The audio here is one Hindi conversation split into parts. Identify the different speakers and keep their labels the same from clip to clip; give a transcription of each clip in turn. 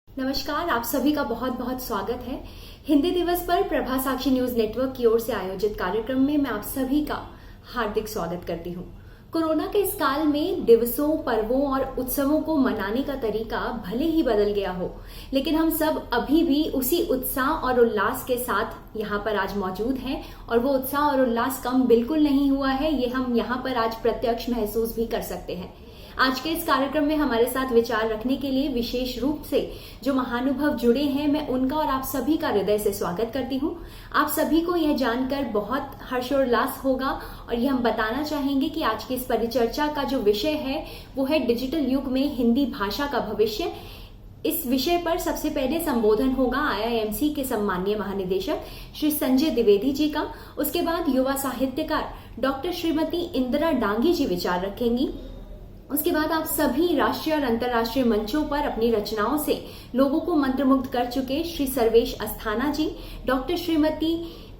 Speaker 1: नमस्कार, आप सभी का बहुत बहुत स्वागत है। हिंदी दिवस पर प्रभा साक्षी न्यूज नेटवर्क की ओर से आयोजित कार्यक्रम में मैं आप सभी का हार्दिक स्वागत करती हूँ। कोरोना के इस काल में दिवसों, पर्वों और उत्सवों को मनाने का तरीका भले ही बदल गया हो, लेकिन हम सब अभी भी उसी उत्साह और उल्लास के साथ यहाँ पर आज मौजूद हैं और वो उत्साह और उल्लास कम बिल्कुल नहीं हुआ है। ये हम यहाँ पर आज प्रत्यक्ष महसूस भी कर सकते हैं। आज के इस कार्यक्रम में हमारे साथ विचार रखने के लिए विशेष रूप से जो महानुभव जुड़े हैं, मैं उनका और आप सभी का हृदय से स्वागत करती हूँ। आप सभी को यह जानकर बहुत हर्षोल्लास होगा और ये हम बताना चाहेंगे कि आज की इस परिचर्चा का जो विषय है वो है डिजिटल युग में हिंदी भाषा का भविष्य। इस विषय पर सबसे पहले संबोधन होगा IIMC के सम्माननीय महानिदेशक श्री संजय द्विवेदी जी का। उसके बाद युवा साहित्यकार डॉक्टर श्रीमती इंदिरा डांगी जी विचार रखेंगी। उसके बाद आप सभी राष्ट्रीय और अंतर्राष्ट्रीय मंचों पर अपनी रचनाओं से लोगों को मंत्रमुग्ध कर चुके श्री सर्वेश अस्थाना जी, डॉक्टर श्रीमती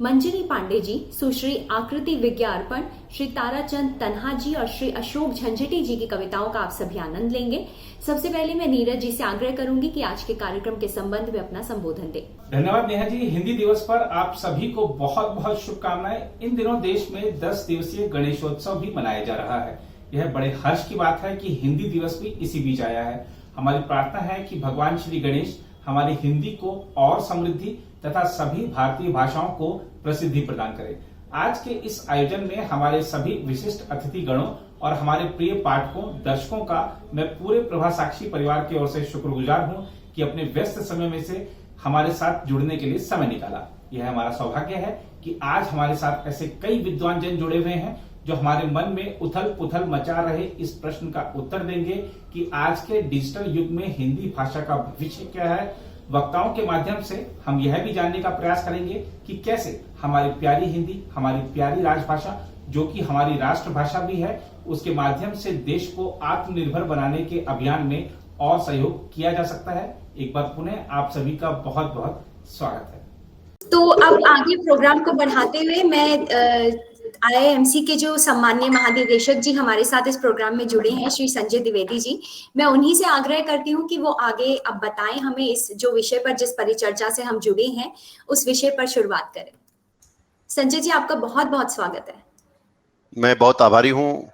Speaker 1: मंजरी पांडे जी, सुश्री आकृति विज्ञार्पण, श्री ताराचंद तन्हा जी और श्री अशोक झंझटी जी की कविताओं का आप सभी आनंद लेंगे। सबसे पहले मैं नीरज जी से आग्रह करूंगी कि आज के कार्यक्रम के संबंध में अपना संबोधन दें।
Speaker 2: धन्यवाद नेहा जी। हिंदी दिवस पर आप सभी को बहुत बहुत शुभकामनाएं। इन दिनों देश में 10 दिवसीय गणेशोत्सव भी मनाया जा रहा है। यह बड़े हर्ष की बात है कि हिंदी दिवस भी इसी बीच आया है। हमारी प्रार्थना है कि भगवान श्री गणेश हमारी हिंदी को और समृद्धि तथा सभी भारतीय भाषाओं को प्रसिद्धि प्रदान करें। आज के इस आयोजन में हमारे सभी विशिष्ट अतिथि गणों और हमारे प्रिय पाठकों, दर्शकों का मैं पूरे प्रभा साक्षी परिवार की ओर से शुक्रगुजार हूं कि अपने व्यस्त समय में से हमारे साथ जुड़ने के लिए समय निकाला। यह हमारा सौभाग्य है कि आज हमारे साथ ऐसे कई विद्वान जन जुड़े हुए हैं जो हमारे मन में उथल पुथल मचा रहे इस प्रश्न का उत्तर देंगे कि आज के डिजिटल युग में हिंदी भाषा का भविष्य क्या है। वक्ताओं के माध्यम से हम यह भी जानने का प्रयास करेंगे कि कैसे हमारी प्यारी हिंदी, हमारी प्यारी राजभाषा, जो कि हमारी राष्ट्रभाषा भी है, उसके माध्यम से देश को आत्मनिर्भर बनाने के अभियान में और सहयोग किया जा सकता है। एक बार पुनः आप सभी का बहुत बहुत स्वागत है।
Speaker 1: तो अब आगे प्रोग्राम को बढ़ाते हुए मैं IIMC के जो सम्माननीय महानिदेशक जी हमारे साथ इस प्रोग्राम में जुड़े हैं, श्री संजय द्विवेदी जी, मैं उन्हीं से आग्रह करती हूँ कि वो आगे अब बताएं हमें इस जो विषय पर, जिस परिचर्चा से हम जुड़े हैं, उस विषय पर शुरुआत करें। संजय जी, आपका बहुत बहुत स्वागत है।
Speaker 3: मैं बहुत आभारी हूँ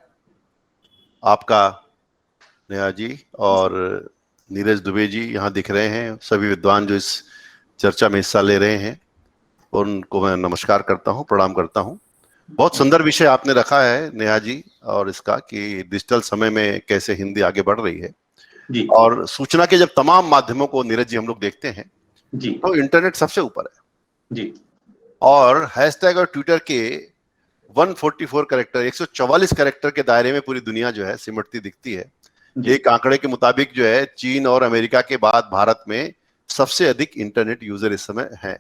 Speaker 3: आपका नेहा जी, और नीरज दुबे जी यहाँ दिख रहे हैं। सभी विद्वान जो इस चर्चा में हिस्सा ले रहे हैं उनको मैं नमस्कार करता हूँ, प्रणाम करता हूँ। बहुत सुंदर विषय आपने रखा है नेहा जी, और इसका कि डिजिटल समय में कैसे हिंदी आगे बढ़ रही है जी। और सूचना के जब तमाम माध्यमों को नीरज जी हम लोग देखते हैं जी, तो इंटरनेट सबसे ऊपर है जी, और हैशटैग और ट्विटर के 144 कैरेक्टर, 144 कैरेक्टर के दायरे में पूरी दुनिया जो है सिमटती दिखती है। एक आंकड़े के मुताबिक जो है चीन और अमेरिका के बाद भारत में सबसे अधिक इंटरनेट यूजर इस समय है,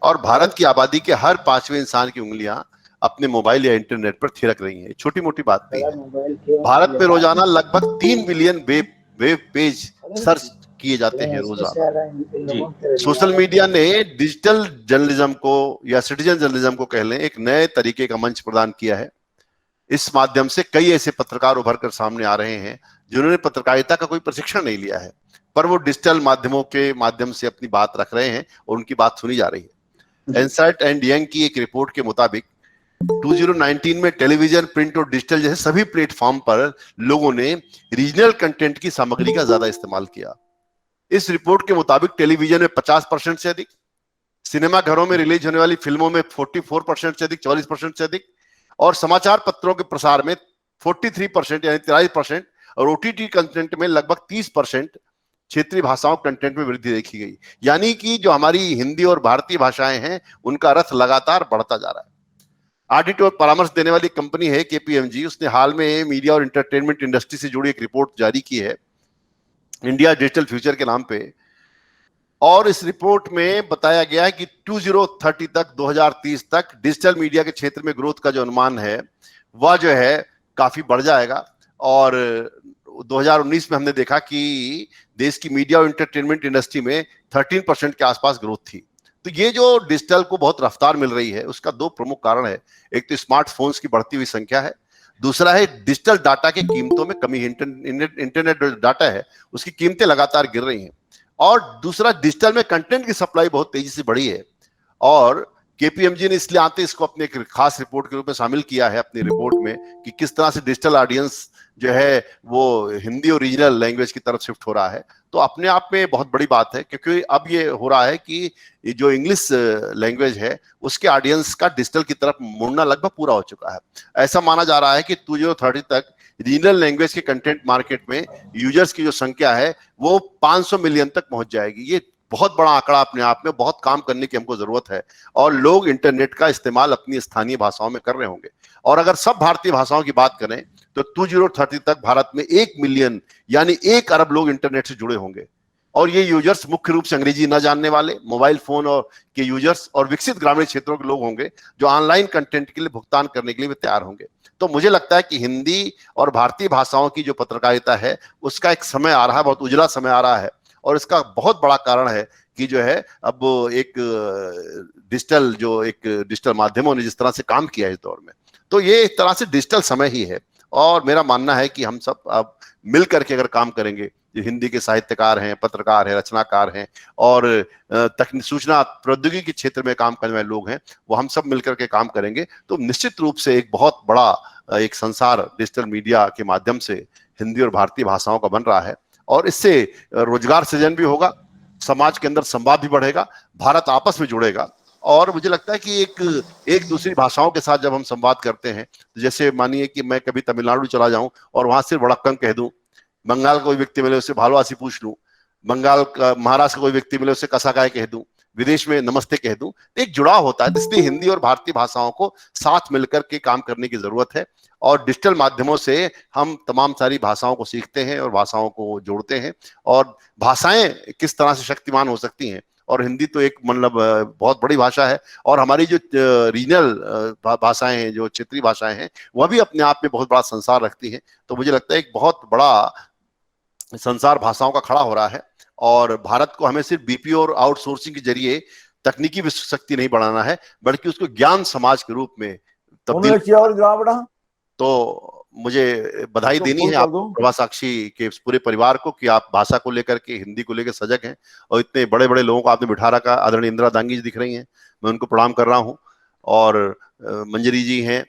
Speaker 3: और भारत की आबादी के हर 5वें इंसान की उंगलियां अपने मोबाइल या इंटरनेट पर थिरक रही हैं। छोटी मोटी बात नहीं है। भारत में रोजाना लगभग 3 बिलियन वेब पेज सर्च किए जाते हैं रोजाना। सोशल मीडिया ने डिजिटल जर्नलिज्म को या सिटीजन जर्नलिज्म को कह लें, एक नए तरीके का मंच प्रदान किया है। इस माध्यम से कई ऐसे पत्रकार उभर कर सामने आ रहे हैं जिन्होंने पत्रकारिता का कोई प्रशिक्षण नहीं लिया है, पर वो डिजिटल माध्यमों के माध्यम से अपनी बात रख रहे हैं और उनकी बात सुनी जा रही है। एनसाइट एंड यंग की एक रिपोर्ट के मुताबिक 2019 में टेलीविजन, प्रिंट और डिजिटल जैसे सभी प्लेटफॉर्म पर लोगों ने रीजनल कंटेंट की सामग्री का ज्यादा इस्तेमाल किया। इस रिपोर्ट के मुताबिक टेलीविजन में 50% से अधिक, सिनेमा घरों में रिलीज होने वाली फिल्मों में 44% से अधिक, 44% से अधिक, और समाचार पत्रों के प्रसार में 43% यानी 43%, और OTT कंटेंट में लगभग 30% क्षेत्रीय भाषाओं कंटेंट में वृद्धि देखी गई। यानी कि जो हमारी हिंदी और भारतीय भाषाएं हैं उनका रथ लगातार बढ़ता जा रहा है। ऑडिट और परामर्श देने वाली कंपनी है KPMG, उसने हाल में मीडिया और एंटरटेनमेंट इंडस्ट्री से जुड़ी एक रिपोर्ट जारी की है इंडिया डिजिटल फ्यूचर के नाम पे, और इस रिपोर्ट में बताया गया है कि 2030 तक, 2030 तक डिजिटल मीडिया के क्षेत्र में ग्रोथ का जो अनुमान है वह जो है काफी बढ़ जाएगा। और 2019 में हमने देखा कि देश की मीडिया और एंटरटेनमेंट इंडस्ट्री में 13% के आसपास ग्रोथ थी। तो ये जो डिजिटल को बहुत रफ्तार मिल रही है उसका दो प्रमुख कारण है। एक तो स्मार्टफोन्स की बढ़ती हुई संख्या है, दूसरा है डिजिटल डाटा की कीमतों में कमी है। इंटरनेट डाटा है उसकी कीमतें लगातार गिर रही हैं। और दूसरा, डिजिटल में कंटेंट की सप्लाई बहुत तेजी से बढ़ी है और केपीएमजी ने इसलिए आते इसको अपने एक खास रिपोर्ट के रूप में शामिल किया है अपनी रिपोर्ट में कि किस तरह से डिजिटल ऑडियंस जो है वो हिंदी और रीजनल लैंग्वेज की तरफ शिफ्ट हो रहा है। तो अपने आप में बहुत बड़ी बात है, क्योंकि अब ये हो रहा है कि जो इंग्लिश लैंग्वेज है उसके ऑडियंस का डिजिटल की तरफ मुड़ना लगभग पूरा हो चुका है। ऐसा माना जा रहा है कि 2030 तक रीजनल लैंग्वेज के कंटेंट मार्केट में यूजर्स की जो संख्या है वो 500 मिलियन तक पहुंच जाएगी। ये बहुत बड़ा आंकड़ा अपने आप में, बहुत काम करने की हमको जरूरत है और लोग इंटरनेट का इस्तेमाल अपनी स्थानीय भाषाओं में कर रहे होंगे। और अगर सब भारतीय भाषाओं की बात करें तो 2030 तक भारत में 1 मिलियन यानी 1 अरब लोग इंटरनेट से जुड़े होंगे। और ये यूजर्स मुख्य रूप से अंग्रेजी न जानने वाले, मोबाइल फोन और के यूजर्स और विकसित ग्रामीण क्षेत्रों के लोग होंगे जो ऑनलाइन कंटेंट के लिए भुगतान करने के लिए भी तैयार होंगे। तो मुझे लगता है कि हिंदी और भारतीय भाषाओं की जो पत्रकारिता है उसका एक समय आ रहा है, बहुत उजला समय आ रहा है। और इसका बहुत बड़ा कारण है कि जो है अब एक डिजिटल माध्यमों ने जिस तरह से काम किया है इस दौर में, तो ये एक तरह से डिजिटल समय ही है। और मेरा मानना है कि हम सब अब मिल करके अगर काम करेंगे, जो हिंदी के साहित्यकार हैं, पत्रकार हैं, रचनाकार हैं और सूचना प्रौद्योगिकी के क्षेत्र में काम करने वाले लोग हैं, वो हम सब मिलकर के काम करेंगे तो निश्चित रूप से एक बहुत बड़ा एक संसार डिजिटल मीडिया के माध्यम से हिंदी और भारतीय भाषाओं का बन रहा है। और इससे रोजगार सृजन भी होगा, समाज के अंदर संवाद भी बढ़ेगा, भारत आपस में जुड़ेगा। और मुझे लगता है कि एक दूसरी भाषाओं के साथ जब हम संवाद करते हैं, तो जैसे मानिए कि मैं कभी तमिलनाडु चला जाऊं और वहां सिर्फ वड़क्कम कह दूं, बंगाल का कोई व्यक्ति मिले उससे भालवासी पूछ लूं, बंगाल का महाराष्ट्र का कोई व्यक्ति मिले उससे कसाकाय कह दूं, विदेश में नमस्ते कह दूं, तो एक जुड़ाव होता है। इसलिए हिंदी और भारतीय भाषाओं को साथ मिलकर के काम करने की जरूरत है। और डिजिटल माध्यमों से हम तमाम सारी भाषाओं को सीखते हैं और भाषाओं को जोड़ते हैं। और भाषाएं किस तरह से शक्तिमान हो सकती हैं, और हिंदी तो एक मतलब बहुत बड़ी भाषा है। और हमारी जो रीजनल भाषाएं हैं, जो क्षेत्रीय भाषाएं हैं, वह भी अपने आप में बहुत बड़ा संसार रखती हैं। तो मुझे लगता है एक बहुत बड़ा संसार भाषाओं का खड़ा हो रहा है। और भारत को हमें सिर्फ बीपीओ और आउटसोर्सिंग के जरिए तकनीकी विश्व शक्ति नहीं बढ़ाना है, बल्कि उसको ज्ञान समाज के रूप में तब्दील। तो मुझे बधाई देनी है आप प्रभा साक्षी के पूरे परिवार को कि आप भाषा को लेकर के, हिंदी को लेकर सजग हैं और इतने बड़े बड़े लोगों को आपने बिठा रखा। आदरणीय इंदिरा दांगी जी दिख रही हैं, मैं उनको प्रणाम कर रहा हूं। और मंजरी जी हैं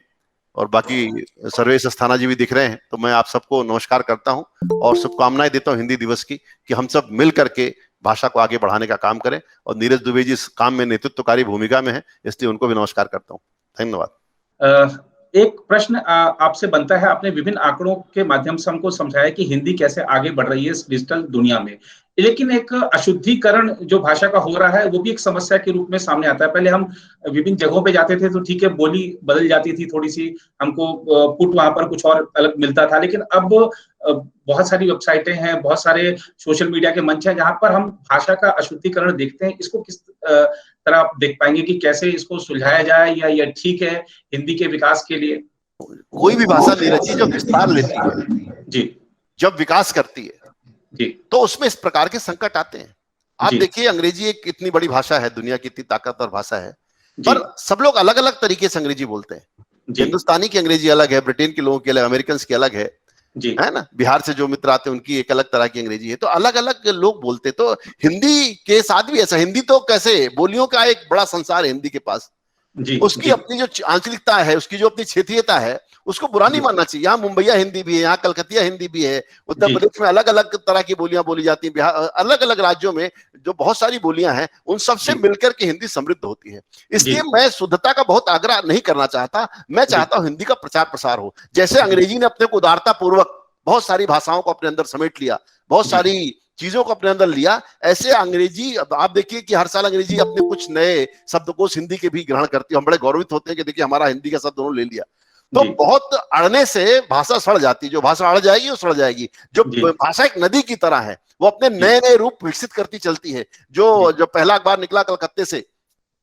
Speaker 3: और बाकी सर्वेश अस्थाना जी भी दिख रहे हैं। तो मैं आप सबको नमस्कार करता हूं और शुभकामनाएं देता हूं हिंदी दिवस की, कि हम सब मिल करके भाषा को आगे बढ़ाने का काम करें। और नीरज दुबे जी इस काम में नेतृत्वकारी भूमिका में है, इसलिए उनको भी नमस्कार करता हूँ। धन्यवाद।
Speaker 2: एक प्रश्न आपसे बनता है, आपने विभिन्न आंकड़ों के माध्यम से हमको समझाया कि हिंदी कैसे आगे बढ़ रही है इस डिजिटल दुनिया में, लेकिन एक अशुद्धिकरण जो भाषा का हो रहा है वो भी एक समस्या के रूप में सामने आता है। पहले हम विभिन्न जगहों पे जाते थे तो ठीक है, बोली बदल जाती थी थोड़ी सी, हमको पुट वहां पर कुछ और अलग मिलता था, लेकिन अब बहुत सारी वेबसाइटें हैं, बहुत सारे सोशल मीडिया के मंच हैं जहां पर हम भाषा का अशुद्धिकरण देखते हैं। इसको किस तरह आप देख पाएंगे कि कैसे इसको सुलझाया जाए, या यह ठीक है हिंदी के विकास के लिए?
Speaker 3: कोई भी भाषा नीरज जी जब विस्तार लेती है
Speaker 2: जी,
Speaker 3: जब विकास करती है
Speaker 2: जी,
Speaker 3: तो उसमें इस प्रकार के संकट आते हैं। आप देखिए, अंग्रेजी एक इतनी बड़ी भाषा है, दुनिया की इतनी ताकतवर भाषा है, पर सब लोग अलग अलग तरीके से अंग्रेजी बोलते हैं। हिंदुस्तानी की अंग्रेजी अलग है, ब्रिटेन के लोगों की अलग, अमेरिकन की अलग है, है ना। बिहार से जो मित्र आते हैं उनकी एक अलग तरह की अंग्रेजी है। तो अलग अलग लोग बोलते। तो हिंदी के साथ भी ऐसा, हिंदी तो कैसे बोलियों का एक बड़ा संसार है हिंदी के पास। उसकी अपनी जो आंचलिकता है, उसकी जो अपनी क्षेत्रीयता है, उसको बुरा नहीं मानना चाहिए। यहाँ मुंबईया हिंदी भी है, यहाँ कलकतिया हिंदी भी है, उत्तर प्रदेश में अलग अलग तरह की बोलियां बोली जाती हैं, बिहार, अलग अलग राज्यों में जो बहुत सारी बोलियां हैं, उन सबसे मिलकर के हिंदी समृद्ध होती है। इसलिए मैं शुद्धता का बहुत आग्रह नहीं करना चाहता। मैं चाहता हूं हिंदी का प्रचार प्रसार हो। जैसे अंग्रेजी ने अपने को उदारता पूर्वक बहुत सारी भाषाओं को अपने अंदर समेट लिया, बहुत सारी चीजों को अपने अंदर लिया, ऐसे अंग्रेजी, आप देखिए कि हर साल अंग्रेजी अपने कुछ नए शब्दकोश हिंदी के भी ग्रहण करती है। हम बड़े गौरवित होते हैं कि देखिए हमारा हिंदी का शब्द उन्होंने ले लिया। तो बहुत अड़ने से भाषा सड़ जाती है। जो भाषा अड़ जाएगी वो सड़ जाएगी। जो भाषा एक नदी की तरह है, वो अपने नए नए रूप विकसित करती चलती है। जो पहला अखबार निकला कलकत्ते से,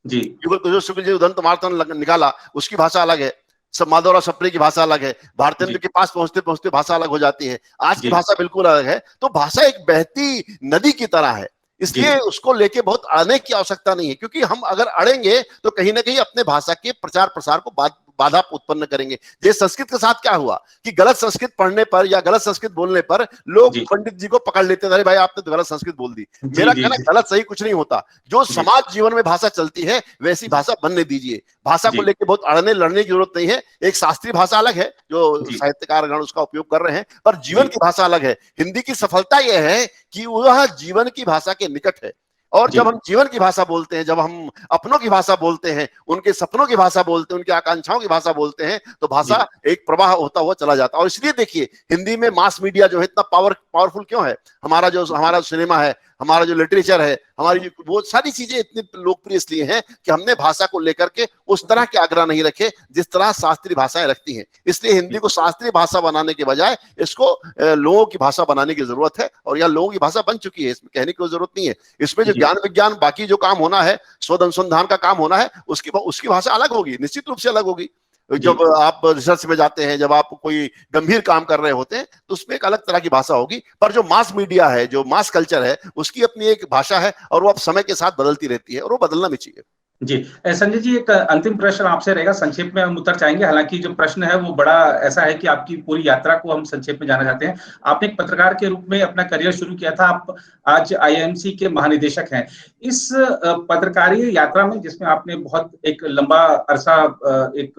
Speaker 3: युगल शुक्ल जी उदंत मार्तन निकाला, उसकी भाषा अलग है। माधवराव सप्रे की भाषा अलग है। भारतेंद्र के पास पहुंचते पहुंचते भाषा अलग हो जाती है। आज की भाषा बिल्कुल अलग है। तो भाषा एक बहती नदी की तरह है, इसलिए उसको लेके बहुत अड़ने की आवश्यकता नहीं है। क्योंकि हम अगर अड़ेंगे तो कहीं ना कहीं अपने भाषा के प्रचार प्रसार को बाधा उत्पन्न करेंगे। ये संस्कृत के साथ क्या हुआ कि गलत संस्कृत पढ़ने पर या गलत संस्कृत बोलने पर लोग पंडित जी को पकड़ लेते थे, अरे भाई आपने तो गलत संस्कृत बोल दी। मेरा कहना गलत सही कुछ नहीं होता, जो समाज जीवन में भाषा चलती है वैसी भाषा बनने दीजिए। भाषा को लेकर बहुत अड़ने लड़ने की जरूरत नहीं है। एक शास्त्रीय भाषा अलग है जो साहित्यकार गण उसका उपयोग कर रहे हैं, पर जीवन की भाषा अलग है। हिंदी की सफलता यह है कि वह जीवन की भाषा के निकट है, और जब हम जीवन की भाषा बोलते हैं, जब हम अपनों की भाषा बोलते हैं, उनके सपनों की भाषा बोलते हैं, उनकी आकांक्षाओं की भाषा बोलते हैं, तो भाषा एक प्रवाह होता हुआ चला जाता है। और इसलिए देखिए हिंदी में मास मीडिया जो है इतना पावरफुल क्यों है। हमारा सिनेमा है, हमारा जो लिटरेचर है, हमारी वो सारी चीजें इतनी लोकप्रिय इसलिए हैं कि हमने भाषा को लेकर के उस तरह के आग्रह नहीं रखे जिस तरह शास्त्रीय भाषाएं रखती हैं। इसलिए हिंदी को शास्त्रीय भाषा बनाने के बजाय इसको लोगों की भाषा बनाने की जरूरत है, और यह लोगों की भाषा बन चुकी है, इसमें कहने की कोई जरूरत नहीं है। इसमें जो ज्ञान विज्ञान बाकी जो काम होना है, शोध अनुसंधान का काम होना है, उसकी भाषा अलग होगी, निश्चित रूप से अलग होगी। जब आप रिसर्च में जाते हैं, जब आप कोई गंभीर काम कर रहे होते हैं, तो उसमें एक अलग तरह की भाषा होगी। पर जो मास मीडिया है, जो मास कल्चर है, उसकी अपनी एक भाषा है, और वो अब समय के साथ बदलती रहती है, और वो बदलना भी चाहिए।
Speaker 4: जी संजय जी, एक अंतिम प्रश्न आपसे रहेगा, संक्षेप में हम उतर जाएंगे। हालांकि जो प्रश्न है वो बड़ा ऐसा है कि आपकी पूरी यात्रा को हम संक्षेप में जानना चाहते हैं। आपने एक पत्रकार के रूप में अपना करियर शुरू किया था, आप आज आईआईएमसी के महानिदेशक हैं। इस पत्रकारीय यात्रा में, जिसमें आपने बहुत एक लंबा अरसा एक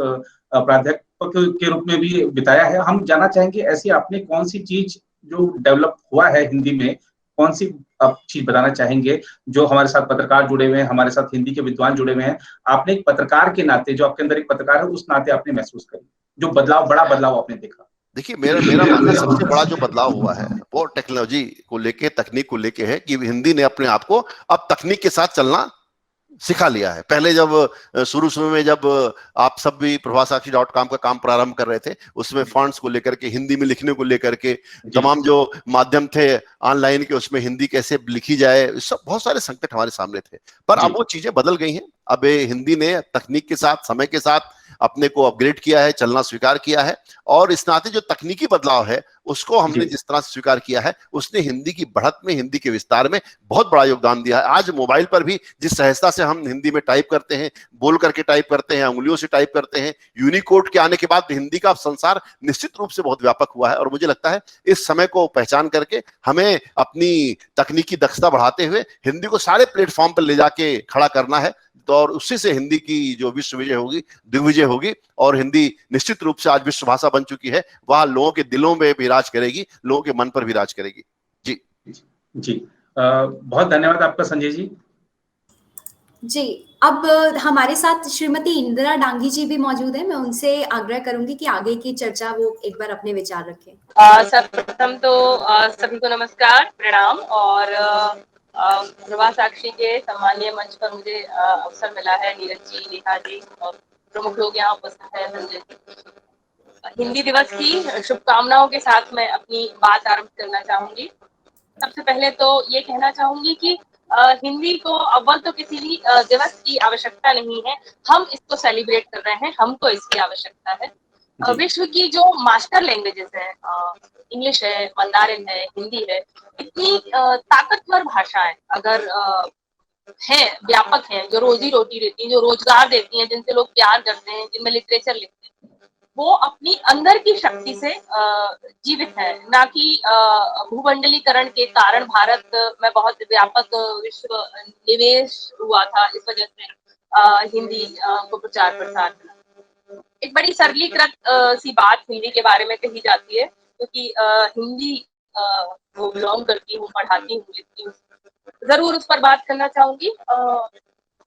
Speaker 4: प्राध्यापक के रूप में भी बिताया है, हम जानना चाहेंगे ऐसी आपने कौन सी चीज जो डेवलप हुआ है हिंदी में, कौन सी आप चीज बताना चाहेंगे जो हमारे साथ पत्रकार जुड़े हुए हैं, हमारे साथ हिंदी के विद्वान जुड़े हुए हैं, आपने एक पत्रकार के नाते, जो आपके अंदर एक पत्रकार है उस नाते आपने महसूस करी, जो बड़ा बदलाव आपने देखा?
Speaker 3: देखिए मेरा मानना सबसे बड़ा जो बदलाव हुआ है वो टेक्नोलॉजी को लेके, तकनीक को लेके है, कि हिंदी ने अपने आप को अब तकनीक के साथ चलना सिखा लिया है। पहले जब शुरू में जब आप सब भी प्रभासाक्षी.com का काम प्रारंभ कर रहे थे, उसमें फॉन्ट्स को लेकर के, हिंदी में लिखने को लेकर के, तमाम जो माध्यम थे ऑनलाइन के, उसमें हिंदी कैसे लिखी जाए, सब बहुत सारे संकट हमारे सामने थे। पर अब वो चीजें बदल गई हैं। अब हिंदी ने तकनीक के साथ, समय के साथ अपने को अपग्रेड किया है, चलना स्वीकार किया है, और इस नाते जो तकनीकी बदलाव है उसको हमने जिस तरह से स्वीकार किया है, उसने हिंदी की बढ़त में, हिंदी के विस्तार में बहुत बड़ा योगदान दिया है। आज मोबाइल पर भी जिस सहजता से हम हिंदी में टाइप करते हैं, बोल करके टाइप करते हैं, उंगलियों से टाइप करते हैं, यूनिकोड के आने के बाद हिंदी का संसार निश्चित रूप से बहुत व्यापक हुआ है। और मुझे लगता है इस समय को पहचान करके हमें अपनी तकनीकी दक्षता बढ़ाते हुए हिंदी को सारे प्लेटफॉर्म पर ले जाके खड़ा करना है, तो और उसी से हिंदी की जो विश्व विजय होगी, दिग्विजय होगी, और हिंदी निश्चित रूप से आज विश्व भाषा बन चुकी है, वह लोगों के दिलों में भी राज करेगी, लोगों के मन पर भी राज करेगी।
Speaker 4: जी बहुत धन्यवाद आपका संजय जी।
Speaker 1: जी, अब हमारे साथ श्रीमती इंदिरा डांगी जी भी मौजूद है। मैं उनसे आग्रह करूंगी कि आगे की चर्चा वो एक बार अपने विचार रखें।
Speaker 5: सर्वप्रथम तो सभी को नमस्कार, प्रणाम, और प्रभासाक्षी के सम्मानीय मंच पर मुझे अवसर मिला है। नीरज जी, नेहा जी और प्रमुख लोग यहाँ उपस्थित हैं, संजय जी। हिंदी दिवस की शुभकामनाओं के साथ मैं अपनी बात आरंभ करना चाहूंगी। सबसे पहले तो ये कहना चाहूंगी कि हिंदी को अव्वल तो किसी भी दिवस की आवश्यकता नहीं है, हम इसको सेलिब्रेट कर रहे हैं, हमको इसकी आवश्यकता है। विश्व की जो मास्टर लैंग्वेजेस है, इंग्लिश है, मंदारिन है, हिंदी है, इतनी ताकतवर भाषाएं अगर है, व्यापक है, जो रोजी रोटी देती है, जो रोजगार देती है, जिनसे लोग प्यार करते हैं, जिनमें लिटरेचर लिखते हैं, वो अपनी अंदर की शक्ति से जीवित है, ना कि भूमंडलीकरण के कारण भारत में बहुत व्यापक विश्व निवेश हुआ था, इस वजह से हिंदी को प्रचार प्रसार। एक बड़ी सरलीकृत सी बात हिंदी के बारे में कही जाती है, क्योंकि हिंदी वो बिलोंग करती हूँ, पढ़ाती हूँ, लिखती हूँ, जरूर उस पर बात करना चाहूंगी।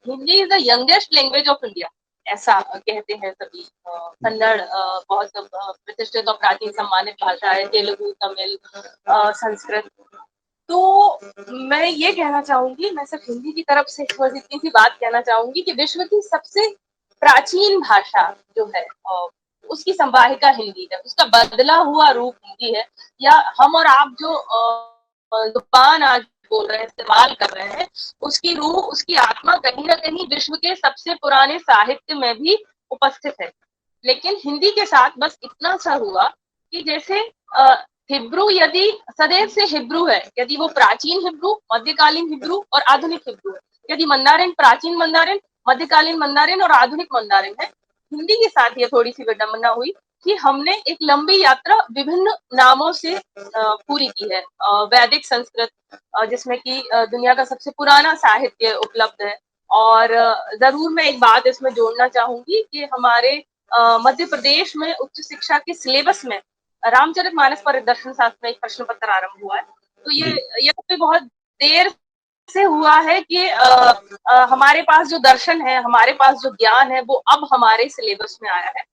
Speaker 5: Hindi is the youngest language of India, ऐसा कहते हैं सभी। कन्नड़ बहुत प्रतिष्ठित और प्राचीन सम्मानित भाषा है, तेलुगु, तमिल, संस्कृत। तो मैं ये कहना चाहूंगी, मैं सिर्फ हिंदी की तरफ से इतनी सी बात कहना चाहूंगी कि विश्व की सबसे प्राचीन भाषा जो है उसकी संवाहिका हिंदी है, उसका बदला हुआ रूप हिंदी है। या हम और आप जो जुबान आज बोल रहे हैं, इस्तेमाल कर रहे हैं, उसकी रूह, उसकी आत्मा कहीं ना कहीं विश्व के सबसे पुराने साहित्य में भी उपस्थित है। लेकिन हिंदी के साथ बस इतना सा हुआ कि जैसे हिब्रू यदि सदैव से हिब्रू है, यदि वो प्राचीन हिब्रू, मध्यकालीन हिब्रू और आधुनिक हिब्रू है, यदि मंदारिन प्राचीन मंदारिन, मध्यकालीन मंदारिन और आधुनिक मंदारिन है, हिंदी के साथ ये थोड़ी सी विडंबना हुई कि हमने एक लंबी यात्रा विभिन्न नामों से पूरी की है। वैदिक संस्कृत, जिसमें कि दुनिया का सबसे पुराना साहित्य उपलब्ध है। और जरूर मैं एक बात इसमें जोड़ना चाहूंगी कि हमारे मध्य प्रदेश में उच्च शिक्षा के सिलेबस में रामचरितमानस पर दर्शन शास्त्र में एक प्रश्न पत्र आरंभ हुआ है। तो ये तो बहुत देर से हुआ है कि हमारे पास जो दर्शन है, हमारे पास जो ज्ञान है, वो अब हमारे सिलेबस में आया है।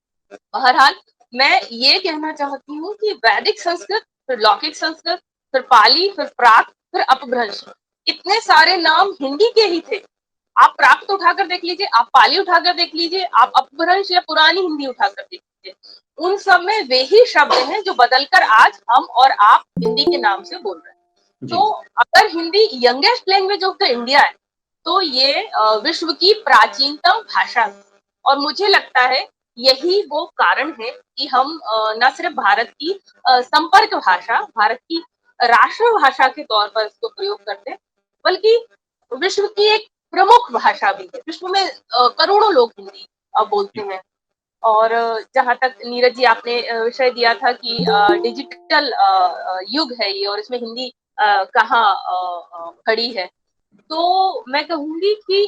Speaker 5: बहरहाल मैं ये कहना चाहती हूँ कि वैदिक संस्कृत, फिर लौकिक संस्कृत, फिर पाली, फिर प्राक, फिर अपभ्रंश, इतने सारे नाम हिंदी के ही थे। आप प्राक तो उठाकर देख लीजिए, आप पाली उठाकर देख लीजिए, आप अपभ्रंश या पुरानी हिंदी उठाकर देख लीजिए, उन सब में वे ही शब्द हैं जो बदलकर आज हम और आप हिंदी के नाम से बोल रहे हैं। तो अगर Hindi youngest language of the India है, तो ये विश्व की प्राचीनतम भाषा है। और मुझे लगता है यही वो कारण है कि हम न सिर्फ भारत की संपर्क भाषा, भारत की राष्ट्र भाषा के तौर पर इसको प्रयोग करते हैं, बल्कि विश्व की एक प्रमुख भाषा भी है। विश्व में करोड़ों लोग हिंदी बोलते हैं। और जहां तक नीरज जी आपने विषय दिया था कि डिजिटल युग है ये, और इसमें हिंदी कहाँ खड़ी है, तो मैं कहूंगी कि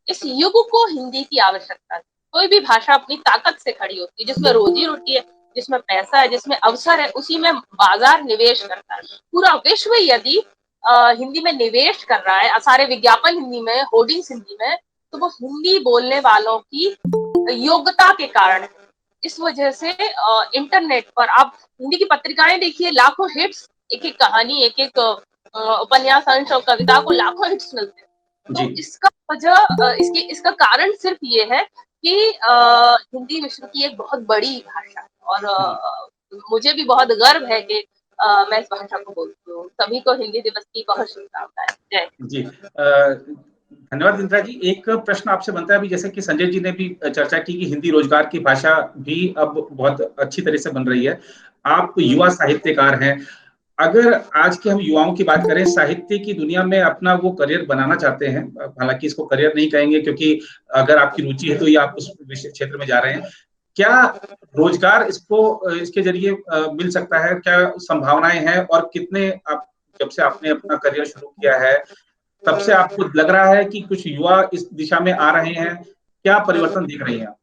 Speaker 5: इस युग को हिंदी की आवश्यकता है। कोई भी भाषा अपनी ताकत से खड़ी होती है, जिसमें रोजी रोटी है, जिसमें पैसा है, जिसमें अवसर है, उसी में बाजार निवेश करता है। पूरा विश्व यदि हिंदी में निवेश कर रहा है, सारे विज्ञापन हिंदी में, होर्डिंग्स हिंदी में, तो वो हिंदी बोलने वालों की योग्यता के कारण है। इस वजह से इंटरनेट पर आप हिंदी की पत्रिकाएं देखिए, लाखों हिट्स, एक एक कहानी, एक एक उपन्यास, अंश और कविता को लाखों हिट्स मिलते हैं। तो इसका वजह इसका कारण सिर्फ ये है कि हिंदी विश्व की एक बहुत बड़ी भाषा है। और मुझे भी बहुत गर्व है कि मैं इस भाषा को बोलती हूँ। सभी को हिंदी दिवस की बहुत शुभकामनाएं। जय
Speaker 4: जी। धन्यवाद इंदिरा जी। एक प्रश्न आपसे बनता है, अभी जैसे कि संजय जी ने भी चर्चा की कि हिंदी रोजगार की भाषा भी अब बहुत अच्छी तरह से बन रही है। आप युवा साहित्यकार हैं, अगर आज के हम युवाओं की बात करें, साहित्य की दुनिया में अपना वो करियर बनाना चाहते हैं, हालांकि इसको करियर नहीं कहेंगे क्योंकि अगर आपकी रुचि है तो ये आप उस क्षेत्र में जा रहे हैं, क्या रोजगार इसके जरिए मिल सकता है? क्या संभावनाएं हैं? और कितने आप, जब से आपने अपना करियर शुरू किया है तब से आपको लग रहा है कि कुछ युवा इस दिशा में आ रहे हैं? क्या परिवर्तन दिख रही है आप?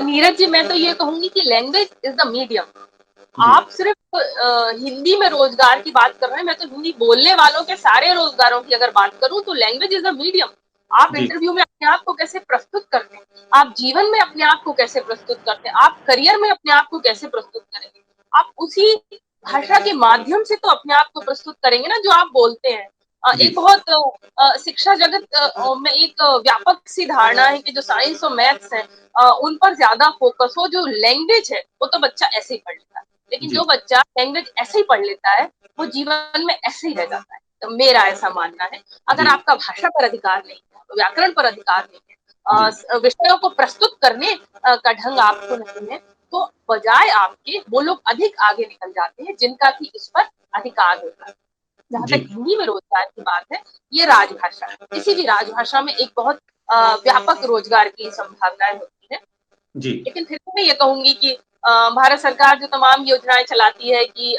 Speaker 5: नीरज जी, मैं तो ये कहूंगी कि लैंग्वेज इज द मीडियम। आप सिर्फ हिंदी में रोजगार की बात कर रहे हैं, मैं तो हिंदी बोलने वालों के सारे रोजगारों की अगर बात करूं तो लैंग्वेज इज द मीडियम। आप इंटरव्यू में अपने आप को कैसे प्रस्तुत करते हैं, आप जीवन में अपने आप को कैसे प्रस्तुत करते हैं, आप करियर में अपने आप को कैसे प्रस्तुत करेंगे, आप उसी भाषा के माध्यम से तो अपने आप को प्रस्तुत करेंगे ना जो आप बोलते हैं। एक बहुत शिक्षा जगत में एक व्यापक सी धारणा है कि जो साइंस और मैथ्स है उन पर ज्यादा फोकस हो, जो लैंग्वेज है वो तो बच्चा ऐसे ही पढ़ लेता है, लेकिन जो बच्चा लैंग्वेज ऐसे ही पढ़ लेता है वो जीवन में ऐसे ही रह जाता है। तो मेरा ऐसा मानना है, अगर आपका भाषा पर अधिकार नहीं है, व्याकरण पर अधिकार नहीं है, विषयों को प्रस्तुत करने का ढंग आपको नहीं है, तो बजाय आपके वो लोग अधिक आगे निकल जाते हैं जिनका कि इस पर अधिकार होता है। जहां तक हिंदी में रोजगार की बात है, ये राजभाषा है। किसी भी राजभाषा में एक बहुत व्यापक रोजगार की संभावनाएं होती है। लेकिन फिर मैं ये कहूंगी कि भारत सरकार जो तमाम योजनाएं चलाती है कि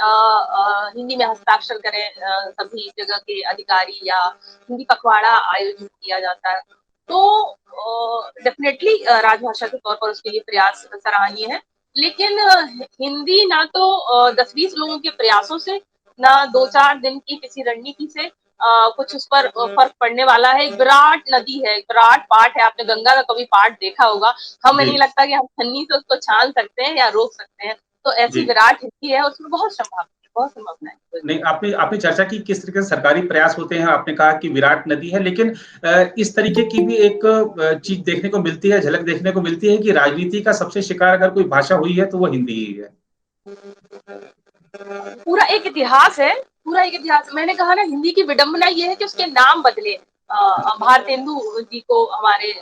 Speaker 5: हिंदी में हस्ताक्षर करें सभी जगह के अधिकारी, या हिंदी पखवाड़ा आयोजित किया जाता है, तो डेफिनेटली राजभाषा के तौर पर उसके लिए प्रयास सराहनीय है। लेकिन हिंदी ना तो 10-20 लोगों के प्रयासों से, ना 2-4 दिन की किसी रणनीति से कुछ उस पर फर्क पड़ने वाला है। एक विराट नदी है, विराट पाठ है, आपने गंगा का कभी पाठ देखा होगा, हमें नहीं लगता कि हम छन्नी से उसको छान सकते हैं या रोक सकते हैं। तो ऐसी विराट हिंदी है, उसमें बहुत संभावना है।
Speaker 4: नहीं, आपने चर्चा की किस तरीके से सरकारी प्रयास होते हैं, आपने कहा कि विराट नदी है, लेकिन इस तरीके की भी एक चीज देखने को मिलती है, झलक देखने को मिलती है कि राजनीति का सबसे शिकार अगर कोई भाषा हुई है तो वो हिंदी ही है।
Speaker 5: पूरा एक इतिहास है, पूरा एक इतिहास। मैंने कहा ना, हिंदी की विडंबना ये है कि उसके नाम बदले। भारतेंदु जी को, हमारे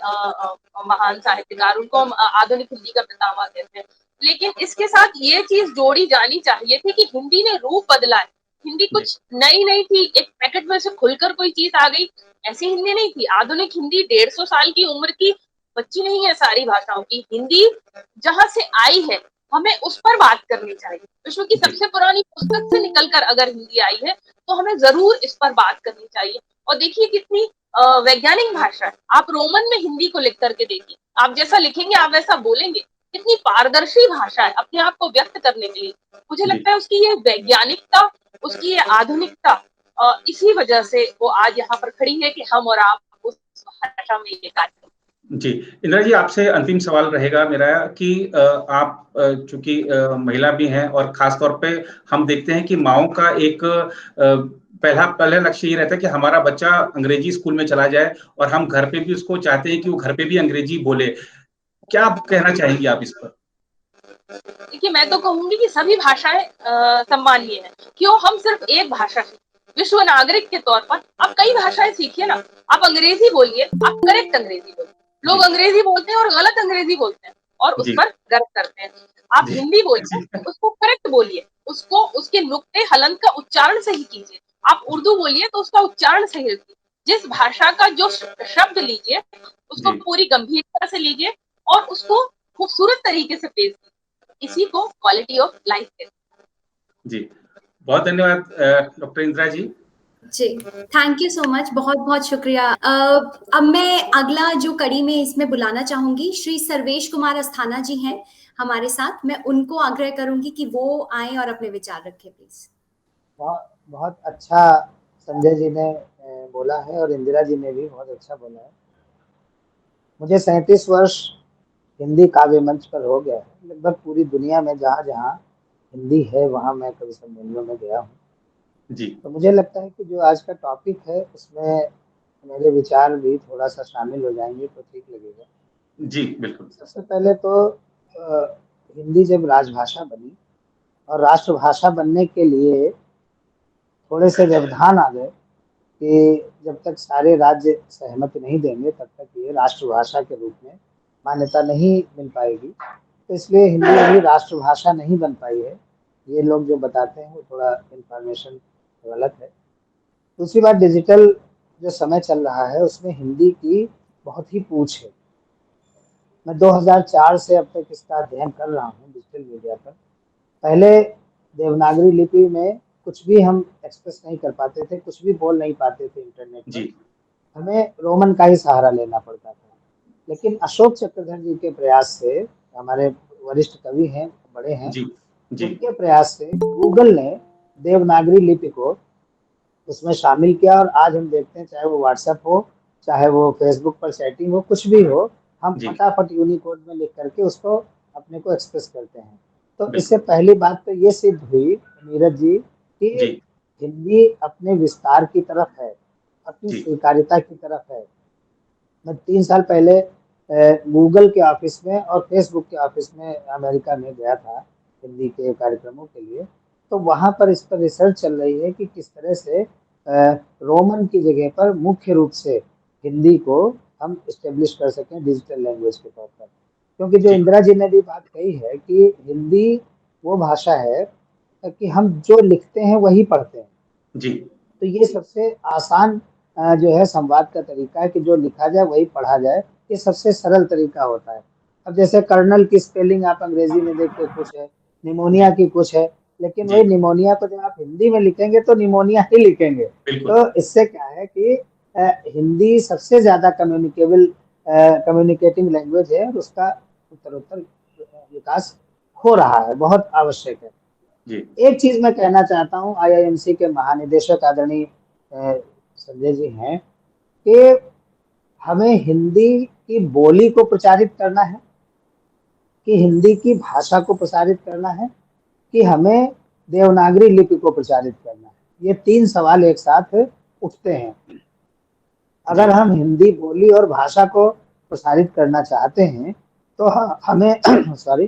Speaker 5: महान साहित्यकार, उनको हम आधुनिक हिंदी का पितामह कहते हैं, लेकिन इसके साथ ये चीज जोड़ी जानी चाहिए थी कि हिंदी ने रूप बदला है। हिंदी कुछ नई नहीं थी, एक पैकेट में से खुलकर कोई चीज आ गई, ऐसी हिंदी नहीं थी। आधुनिक हिंदी 150 साल की उम्र की बच्ची नहीं है सारी भाषाओं की। हिंदी जहां से आई है हमें उस पर बात करनी चाहिए। विश्व की सबसे पुरानी पुस्तक से निकलकर अगर हिंदी आई है तो हमें जरूर इस पर बात करनी चाहिए। और देखिए कितनी वैज्ञानिक भाषा है। आप रोमन में हिंदी को लिख करके देखिए, आप जैसा लिखेंगे आप वैसा बोलेंगे। कितनी पारदर्शी भाषा है अपने आप को व्यक्त करने के लिए। मुझे लगता है उसकी ये वैज्ञानिकता, उसकी ये आधुनिकता, इसी वजह से वो आज यहाँ पर खड़ी है कि हम और आप उस भाषा में ये कार्य।
Speaker 4: जी, इंदिरा जी, आपसे अंतिम सवाल रहेगा मेरा कि आप चूंकि महिला भी हैं और खास तौर पे हम देखते हैं कि माओं का एक पहला लक्ष्य ये रहता है कि हमारा बच्चा अंग्रेजी स्कूल में चला जाए और हम घर पे भी उसको चाहते हैं कि वो घर पे भी अंग्रेजी बोले। क्या आप कहना चाहेंगी आप इस पर?
Speaker 5: देखिए मैं तो कहूंगी कि सभी भाषाएं सम्मानीय है। क्यों हम सिर्फ एक भाषा सीखें? विश्व नागरिक के तौर पर आप कई भाषाएं सीखिए ना। आप अंग्रेजी बोलिए, आप करेक्ट अंग्रेजी बोलिए। लोग अंग्रेजी बोलते हैं और गलत अंग्रेजी बोलते हैं और उस
Speaker 4: जी
Speaker 5: पर गर्व करते हैं। आप
Speaker 4: जी
Speaker 5: हिंदी बोलिए, उसको करेक्ट बोलिए, उसको उसके नुक्ते हलंत का उच्चारण सही कीजिए। आप उर्दू बोलिए तो उसका उच्चारण सही रखिए। जिस भाषा का जो शब्द लीजिए उसको
Speaker 4: जी
Speaker 5: पूरी गंभीरता से लीजिए और उसको खूबसूरत तरीके से पेश कीजिए। इसी को क्वालिटी ऑफ लाइफ कहते हैं।
Speaker 4: जी, बहुत धन्यवाद डॉक्टर इंदिरा जी।
Speaker 1: जी, थैंक यू सो मच, बहुत बहुत शुक्रिया। अब मैं अगला जो कड़ी में इसमें बुलाना चाहूंगी, श्री सर्वेश कुमार अस्थाना जी हैं हमारे साथ। मैं उनको आग्रह करूंगी कि वो आए और अपने विचार रखें प्लीज।
Speaker 6: बहुत बहुत अच्छा संजय जी ने बोला है और इंदिरा जी ने भी बहुत अच्छा बोला है। मुझे 37 वर्ष हिंदी काव्य मंच पर हो गया है। लगभग पूरी दुनिया में जहाँ जहाँ हिंदी है वहाँ मैं कवि सम्मेलनों में गया हूँ।
Speaker 4: जी
Speaker 6: तो मुझे लगता है कि जो आज का टॉपिक है उसमें मेरे विचार भी थोड़ा सा शामिल हो जाएंगे तो ठीक लगेगा।
Speaker 4: जी बिल्कुल।
Speaker 6: सबसे पहले तो हिंदी जब राजभाषा बनी और राष्ट्रभाषा बनने के लिए थोड़े से व्यवधान आ गए कि जब तक सारे राज्य सहमति नहीं देंगे तब तक ये राष्ट्रभाषा के रूप में मान्यता नहीं मिल पाएगी। तो इसलिए हिंदी अभी राष्ट्रभाषा नहीं बन पाई है। ये लोग जो बताते हैं वो थोड़ा इंफॉर्मेशन गलत है। दूसरी बात, डिजिटल जो समय चल रहा है उसमें हिंदी की बहुत ही पूछ है। मैं 2004 से अब तक इसका अध्ययन कर रहा हूँ डिजिटल मीडिया पर। पहले देवनागरी लिपि में कुछ भी हम एक्सप्रेस नहीं कर पाते थे, कुछ भी बोल नहीं पाते थे इंटरनेट पर।
Speaker 4: जी
Speaker 6: हमें रोमन का ही सहारा लेना पड़ता था। लेकिन अशोक चक्रधर जी के प्रयास से, हमारे वरिष्ठ कवि हैं, बड़े हैं,
Speaker 4: जी जी
Speaker 6: उनके प्रयास से गूगल ने देवनागरी लिपि को उसमें शामिल किया और आज हम देखते हैं चाहे वो व्हाट्सएप हो, चाहे वो फेसबुक पर चैटिंग हो, कुछ भी हो, हम
Speaker 4: जी
Speaker 6: फटाफट यूनिकोड में लिख करके उसको अपने को एक्सप्रेस करते हैं। तो इससे
Speaker 4: बिल्कुल।
Speaker 6: पहली बात तो ये सिद्ध हुई नीरज जी कि
Speaker 4: जी
Speaker 6: हिंदी अपने विस्तार की तरफ है, अपनी
Speaker 4: जी
Speaker 6: स्वीकार्यता की तरफ है। मैं 3 साल पहले गूगल के ऑफिस में और फेसबुक के ऑफिस में अमेरिका में गया था हिंदी के कार्यक्रमों के लिए। तो वहाँ पर इस पर रिसर्च चल रही है कि किस तरह से रोमन की जगह पर मुख्य रूप से हिंदी को हम इस्टेब्लिश कर सकें डिजिटल लैंग्वेज के तौर पर। क्योंकि जो
Speaker 4: जी
Speaker 6: इंदिरा जी ने भी बात कही है कि हिंदी वो भाषा है कि हम जो लिखते हैं वही पढ़ते हैं।
Speaker 4: जी
Speaker 6: तो ये सबसे आसान जो है संवाद का तरीका है कि जो लिखा जाए वही पढ़ा जाए। ये सबसे सरल तरीका होता है। अब जैसे कर्नल की स्पेलिंग आप अंग्रेजी में देखते कुछ है, निमोनिया
Speaker 4: जी
Speaker 6: की कुछ है, लेकिन
Speaker 4: जी
Speaker 6: वही निमोनिया को जब आप हिंदी में लिखेंगे तो निमोनिया ही लिखेंगे।
Speaker 4: बिल्कुल।
Speaker 6: तो इससे क्या है कि हिंदी सबसे ज्यादा कम्युनिकेटिंग लैंग्वेज है और उसका उत्तरोत्तर विकास हो रहा है, बहुत आवश्यक है।
Speaker 4: जी
Speaker 6: एक चीज मैं कहना चाहता हूँ, आईआईएमसी के महानिदेशक आदरणीय संजय जी हैं कि हमें हिंदी की बोली को प्रचारित करना है, कि हिंदी की भाषा को प्रसारित करना है, कि हमें देवनागरी लिपि को प्रचारित करना है। ये 3 सवाल एक साथ उठते हैं। अगर हम हिंदी बोली और भाषा को प्रसारित करना चाहते हैं तो हमें सॉरी,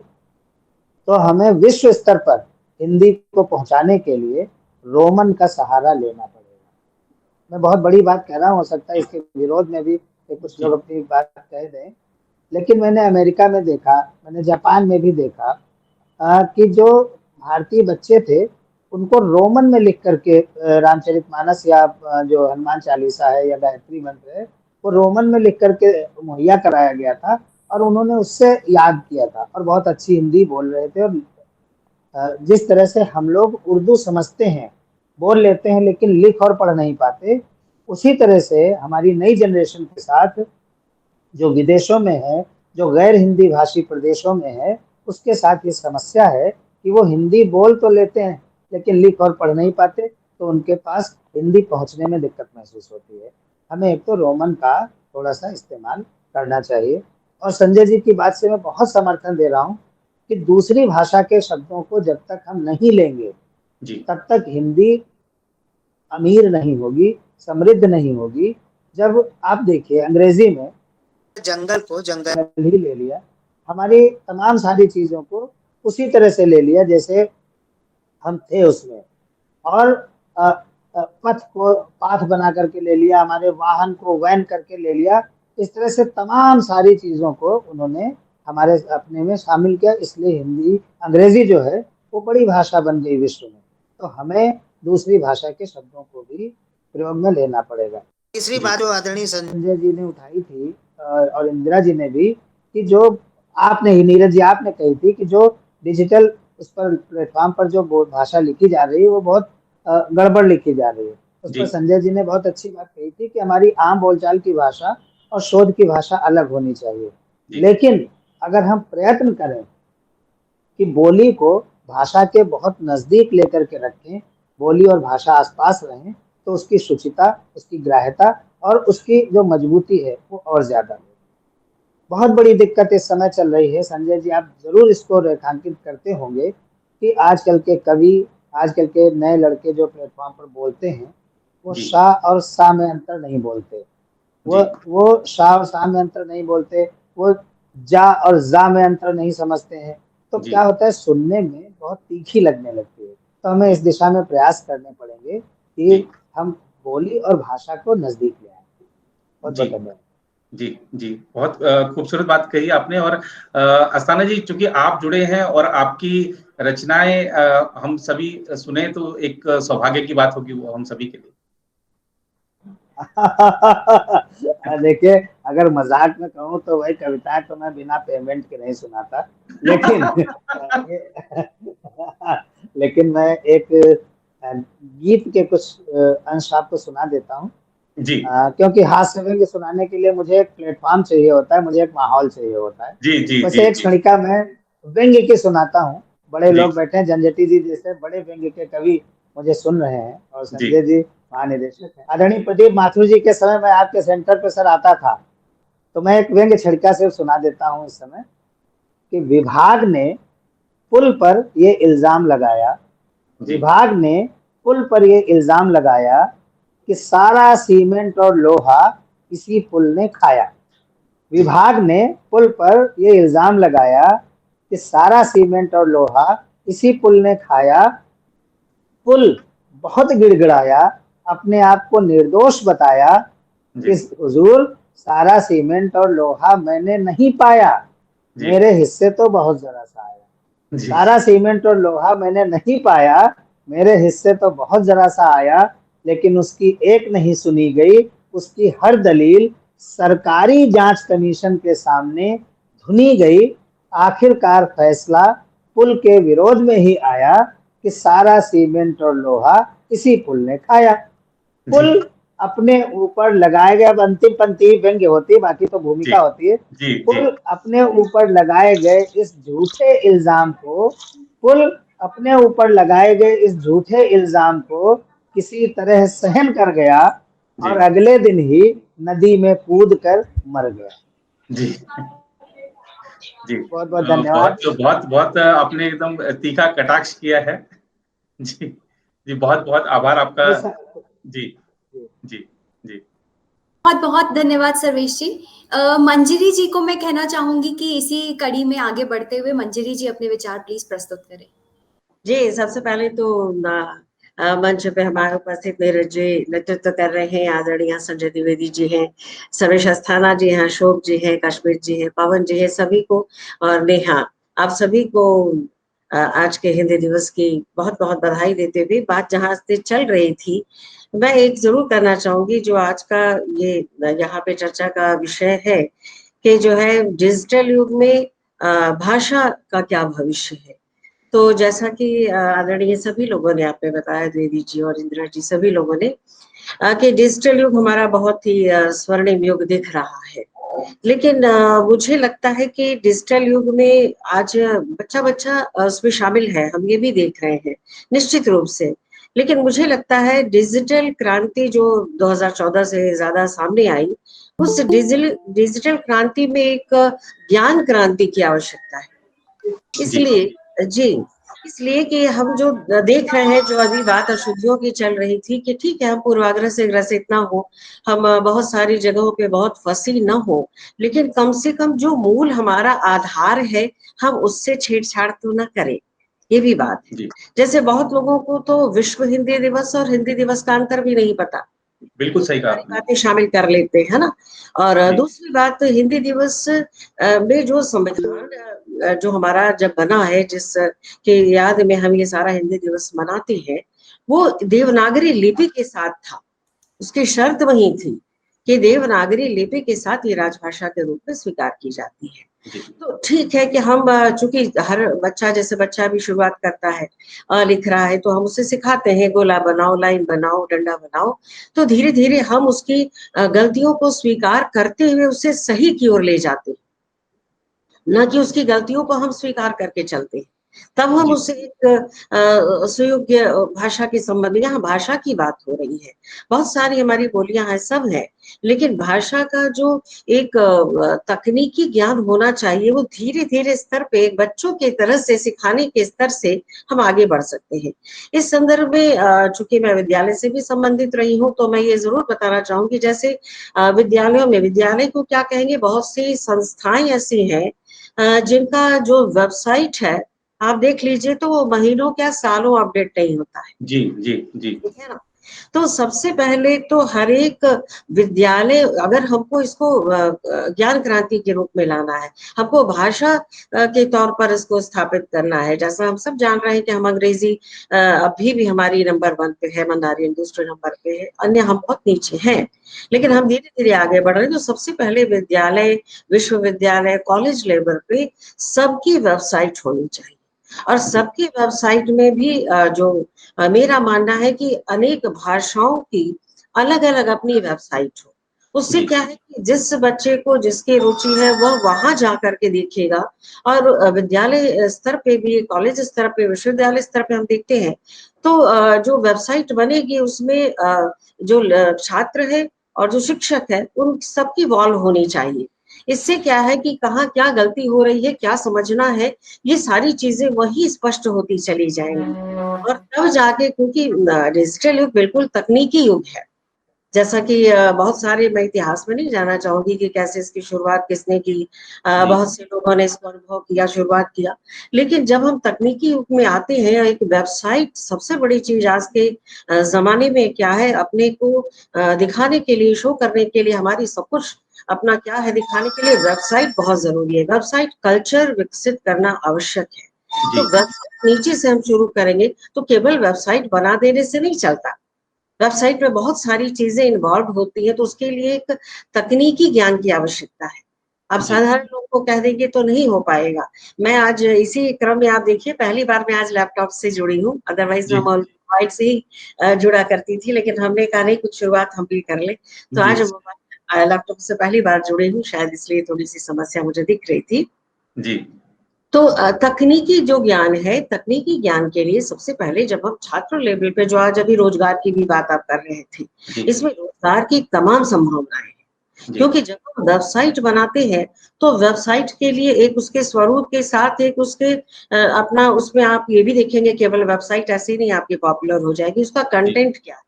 Speaker 6: तो हमें विश्व स्तर पर हिंदी को पहुंचाने के लिए रोमन का सहारा लेना पड़ेगा। मैं बहुत बड़ी बात कह रहा हूँ, हो सकता है
Speaker 4: जी
Speaker 6: इसके विरोध में भी कुछ
Speaker 4: जी
Speaker 6: लोग अपनी बात कह दें, लेकिन मैंने अमेरिका में देखा, मैंने जापान में भी देखा कि जो भारतीय बच्चे थे उनको रोमन में लिख करके रामचरितमानस या जो हनुमान चालीसा है या गायत्री मंत्र है वो रोमन में लिख करके मुहैया कराया गया था और उन्होंने उससे याद किया था और बहुत अच्छी हिंदी बोल रहे थे। और जिस तरह से हम लोग उर्दू समझते हैं, बोल लेते हैं, लेकिन लिख और पढ़ नहीं पाते, उसी तरह से हमारी नई जनरेशन के साथ जो विदेशों में है, जो गैर हिंदी भाषी प्रदेशों में है, उसके साथ ये समस्या है कि वो हिंदी बोल तो लेते हैं लेकिन लिख और पढ़ नहीं पाते, तो उनके पास हिंदी पहुंचने में दिक्कत महसूस होती है। हमें एक तो रोमन का थोड़ा सा इस्तेमाल करना चाहिए। और संजय जी की बात से मैं बहुत समर्थन दे रहा हूँ कि दूसरी भाषा के शब्दों को जब तक हम नहीं लेंगे
Speaker 4: जी
Speaker 6: तब तक हिंदी अमीर नहीं होगी, समृद्ध नहीं होगी। जब आप देखिए अंग्रेजी में जंगल को जंगल ही ले लिया, हमारी तमाम सारी चीजों को उसी तरह से ले लिया जैसे हम थे उसमें, और पथ को पाथ बना करके ले लिया, हमारे वाहन को वैन करके ले लिया। इस तरह से तमाम सारी चीजों को उन्होंने हमारे अपने में शामिल किया, इसलिए हिंदी अंग्रेजी जो है वो बड़ी भाषा बन गई विश्व में। तो हमें दूसरी भाषा के शब्दों को भी प्रयोग में लेना पड़ेगा। तीसरी बात जो आदरणीय संजय जी ने उठाई थी और इंदिरा जी ने भी, कि जो आपने ही नीरज जी आपने कही थी कि जो डिजिटल उस पर प्लेटफॉर्म पर जो भाषा लिखी जा रही है वो बहुत गड़बड़ लिखी जा रही है। उस पर संजय जी ने बहुत अच्छी बात कही थी कि हमारी आम बोलचाल की भाषा और शोध की भाषा अलग होनी चाहिए। लेकिन अगर हम प्रयत्न करें कि बोली को भाषा के बहुत नजदीक लेकर के रखें, बोली और भाषा आसपास रहें, तो उसकी शुचिता, उसकी ग्राह्यता और उसकी जो मजबूती है वो और ज्यादा है। बहुत बड़ी दिक्कत इस समय चल रही है संजय जी, आप जरूर इसको रेखांकित करते होंगे कि आजकल के कवि, आजकल के नए लड़के जो प्लेटफॉर्म पर बोलते हैं वो शाह और सा में अंतर नहीं बोलते, वो शाह और सा में अंतर नहीं बोलते, वो जा और जा में अंतर नहीं समझते हैं। तो क्या होता है, सुनने में बहुत तीखी लगने लगती है। तो हमें इस दिशा में प्रयास करने पड़ेंगे कि हम बोली और भाषा को नजदीक ले आए। बहुत बहुत धन्यवाद।
Speaker 4: जी जी, बहुत खूबसूरत बात कही आपने। और अस्थाना जी, चूंकि आप जुड़े हैं और आपकी रचनाएं हम सभी सुने, तो एक सौभाग्य की बात होगी वो हम सभी के लिए।
Speaker 6: देखिए, अगर मजाक में कहूँ तो वही कविताएं तो मैं बिना पेमेंट के नहीं सुनाता, लेकिन लेकिन मैं एक गीत के कुछ अंश आपको सुना देता हूँ
Speaker 4: जी।
Speaker 6: क्योंकि हास्य व्यंग्य सुनाने के लिए मुझे एक प्लेटफॉर्म चाहिए होता है, मुझे एक माहौल चाहिए होता है।
Speaker 4: जी जी
Speaker 6: वैसे एक क्षणिका मैं व्यंग्य की सुनाता हूँ। बड़े लोग बैठे हैं, जनजेटी जी जैसे बड़े व्यंग्य के कवि मुझे सुन रहे हैं, और संजय जी महानिदेशक है। आदरणीय प्रदीप माथुर जी के समय मैं आपके सेंटर पे सर आता था, तो मैं एक व्यंग्य क्षणिका से सुना देता हूँ इस समय कि विभाग ने पुल पर ये इल्जाम लगाया, विभाग ने पुल पर ये इल्जाम लगाया कि सारा सीमेंट और लोहा इसी पुल ने खाया। विभाग ने पुल पर ये इल्जाम लगाया कि सारा सीमेंट और लोहा इसी पुल ने खाया। पुल बहुत गिड़गिड़ाया, अपने आप को निर्दोष बताया कि हुजूर सारा सीमेंट और लोहा मैंने नहीं पाया, मेरे हिस्से तो बहुत जरा सा आया। सारा सीमेंट और लोहा मैंने नहीं पाया, मेरे हिस्से तो बहुत जरा सा आया, लेकिन उसकी एक नहीं सुनी गई, उसकी हर दलील सरकारी जांच कमीशन के सामने धुनी गई। आखिरकार फैसला पुल के विरोध में ही आया कि सारा सीमेंट और लोहा इसी पुल ने खाया। पुल अपने ऊपर लगाए गए, अब अंतिम पंक्ति व्यंग्य होती है, बाकी तो भूमिका होती है। पुल अपने ऊपर लगाए गए इस झूठे इल्जाम को, पुल अपने ऊपर लगाए गए इस झूठे इल्जाम को किसी तरह सहन कर गया और अगले दिन ही नदी में कूद कर मर गया।
Speaker 4: जी जी,
Speaker 6: बहुत बहुत धन्यवाद।
Speaker 4: बहुत बहुत आपने एकदम तीखा कटाक्ष किया है। जी जी, बहुत बहुत आभार आपका। जी जी जी,
Speaker 1: बहुत बहुत धन्यवाद सर्वेश जी। मंजरी जी को मैं कहना चाहूंगी कि इसी कड़ी में आगे बढ़ते हुए मंजरी जी अपने विचार प्लीज प्रस्तुत करें।
Speaker 7: जी, सबसे पहले तो मंच पे हमारे उपस्थित नीरज जी नेतृत्व कर रहे हैं, आदरणीय संजय द्विवेदी जी हैं, सर्वेश अस्थाना जी हैं, अशोक जी हैं, कश्मीर जी हैं, पवन जी हैं, सभी को, और नेहा, आप सभी को आज के हिंदी दिवस की बहुत बहुत बधाई देते हुए बात जहाँ से चल रही थी, मैं एक जरूर करना चाहूंगी जो आज का ये यहाँ पे चर्चा का विषय है कि जो है डिजिटल युग में भाषा का क्या भविष्य है। तो जैसा कि आदरणीय सभी लोगों ने आपने बताया, द्विवेदी जी और इंदिरा जी सभी लोगों ने, कि डिजिटल युग हमारा बहुत ही स्वर्णिम युग दिख रहा है। लेकिन मुझे लगता है कि डिजिटल युग में आज बच्चा बच्चा उसमें शामिल है, हम ये भी देख रहे हैं निश्चित रूप से। लेकिन मुझे लगता है डिजिटल क्रांति जो 2014 से ज्यादा सामने आई, उस डिजिटल क्रांति में एक ज्ञान क्रांति की आवश्यकता है। इसलिए जी, इसलिए कि हम जो देख रहे हैं, जो अभी बात अशुद्धियों की चल रही थी कि ठीक है हम पूर्वाग्रह से ग्रसित ना हो, हम बहुत सारी जगहों पे बहुत फंसी ना हो, लेकिन कम से कम जो मूल हमारा आधार है हम उससे छेड़छाड़ तो ना करें, ये भी बात है। जैसे बहुत लोगों को तो विश्व हिंदी दिवस और हिंदी दिवस का अंतर भी नहीं पता,
Speaker 4: बिल्कुल सही कहा
Speaker 7: सारी बातें शामिल कर लेते हैं ना। और
Speaker 4: जी।
Speaker 7: दूसरी बात, हिंदी दिवस में जो संविधान जो हमारा जब बना है, जिस के याद में हम ये सारा हिंदी दिवस मनाते हैं, वो देवनागरी लिपि के साथ था। उसकी शर्त वही थी कि देवनागरी लिपि के साथ ये राजभाषा के रूप में स्वीकार की जाती है। तो ठीक है कि हम चूंकि हर बच्चा, जैसे बच्चा भी शुरुआत करता है, लिख रहा है, तो हम उसे सिखाते हैं गोला बनाओ, लाइन बनाओ, डंडा बनाओ। तो धीरे धीरे हम उसकी गलतियों को स्वीकार करते हुए उसे सही की ओर ले जाते हैं, न कि उसकी गलतियों को हम स्वीकार करके चलते हैं। तब हम उसे एक सुयोग्य भाषा के संबंध में, यहाँ भाषा की बात हो रही है, बहुत सारी हमारी बोलियां हैं, सब है, लेकिन भाषा का जो एक तकनीकी ज्ञान होना चाहिए, वो धीरे धीरे स्तर पे बच्चों के तरह से सिखाने के स्तर से हम आगे बढ़ सकते हैं। इस संदर्भ में चूंकि मैं विद्यालय से भी संबंधित रही हूँ, तो मैं ये जरूर बताना चाहूंगी, जैसे विद्यालयों में, विद्यालय को क्या कहेंगे, बहुत सी संस्थाएं ऐसी हैं जिनका जो वेबसाइट है आप देख लीजिए तो वो महीनों क्या सालों अपडेट नहीं होता है।
Speaker 4: जी जी जी।
Speaker 7: ठीक है ना। तो सबसे पहले तो हर एक विद्यालय, अगर हमको इसको ज्ञान क्रांति के रूप में लाना है, हमको भाषा के तौर पर इसको स्थापित करना है। जैसा हम सब जान रहे हैं कि हम अंग्रेजी अभी भी हमारी नंबर 1 पे है, मंदारियन दूसरे नंबर पे है, अन्य हम बहुत नीचे हैं, लेकिन हम धीरे धीरे आगे बढ़ रहे हैं। तो सबसे पहले विद्यालय, विश्वविद्यालय, कॉलेज लेवल पे सबकी वेबसाइट होनी चाहिए, और सबकी वेबसाइट में भी जो मेरा मानना है कि अनेक भाषाओं की अलग अलग अपनी वेबसाइट हो। उससे क्या है कि जिस बच्चे को जिसकी रुचि है वह वहां जा करके देखेगा। और विद्यालय स्तर पे भी, कॉलेज स्तर पे, विश्वविद्यालय स्तर पे हम देखते हैं तो जो वेबसाइट बनेगी उसमें जो छात्र है और जो शिक्षक है उन सबकी वॉल होनी चाहिए। इससे क्या है कि कहाँ क्या गलती हो रही है, क्या समझना है, ये सारी चीजें वही स्पष्ट होती चली जाएंगी। और तब जाके, क्योंकि डिजिटल युग बिल्कुल तकनीकी युग है, जैसा कि बहुत सारे, मैं इतिहास में नहीं जाना चाहूंगी कि कैसे इसकी शुरुआत किसने की, बहुत से लोगों ने इसको अनुभव किया, शुरुआत किया, लेकिन जब हम तकनीकी युग में आते हैं, एक वेबसाइट सबसे बड़ी चीज आज के जमाने में क्या है, अपने को दिखाने के लिए, शो करने के लिए, हमारी सब कुछ अपना क्या है दिखाने के लिए वेबसाइट बहुत जरूरी है। वेबसाइट कल्चर विकसित करना आवश्यक है। तो वेबसाइट नीचे से हम शुरू करेंगे तो केवल वेबसाइट बना देने से नहीं चलता, वेबसाइट में बहुत सारी चीजें इन्वॉल्व होती है, तो उसके लिए एक तकनीकी ज्ञान की आवश्यकता है। आप साधारण लोग को कह देंगे तो नहीं हो पाएगा। मैं आज इसी क्रम में, आप देखिए, पहली बार मैं आज लैपटॉप से जुड़ी हूँ, अदरवाइज मैं मोबाइल से ही जुड़ा करती थी, लेकिन हमने कहा नहीं, कुछ शुरुआत हम भी कर ले, तो आज लैपटॉप से पहली बार जुड़ी हूँ, शायद इसलिए थोड़ी सी समस्या मुझे दिख रही थी
Speaker 4: जी।
Speaker 7: तो तकनीकी जो ज्ञान है, तकनीकी ज्ञान के लिए सबसे पहले जब हम छात्र लेवल पे, जो आज अभी रोजगार की भी बात आप कर रहे थे, इसमें रोजगार की तमाम संभावनाएं हैं, क्योंकि जब हम वेबसाइट बनाते हैं तो वेबसाइट के लिए एक उसके स्वरूप के साथ, एक उसके अपना, उसमें आप ये भी देखेंगे केवल वेबसाइट ऐसे ही नहीं आपकी पॉपुलर हो जाएगी, उसका कंटेंट क्या है,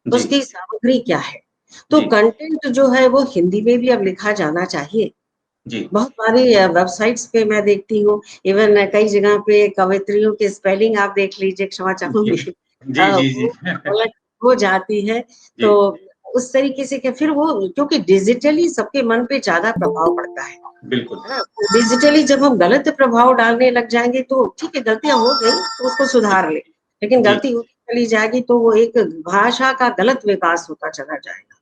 Speaker 7: उसकी सामग्री क्या है। तो कंटेंट जो है वो हिंदी में भी अब लिखा जाना चाहिए। बहुत सारी वेबसाइट्स पे मैं देखती हूँ, इवन कई जगह पे कवित्रियों के स्पेलिंग आप देख लीजिए, क्षमा चाहूंगी, वो गलत हो जाती है। तो उस तरीके से फिर वो क्योंकि डिजिटली सबके मन पे ज्यादा प्रभाव पड़ता है
Speaker 4: बिल्कुल।
Speaker 7: ना। डिजिटली जब हम गलत प्रभाव डालने लग जाएंगे तो ठीक है, गलतियां हो गई तो उसको सुधार ले, लेकिन
Speaker 4: जी।
Speaker 7: गलती होती चली जाएगी तो वो एक भाषा का गलत विकास होता चला जाएगा।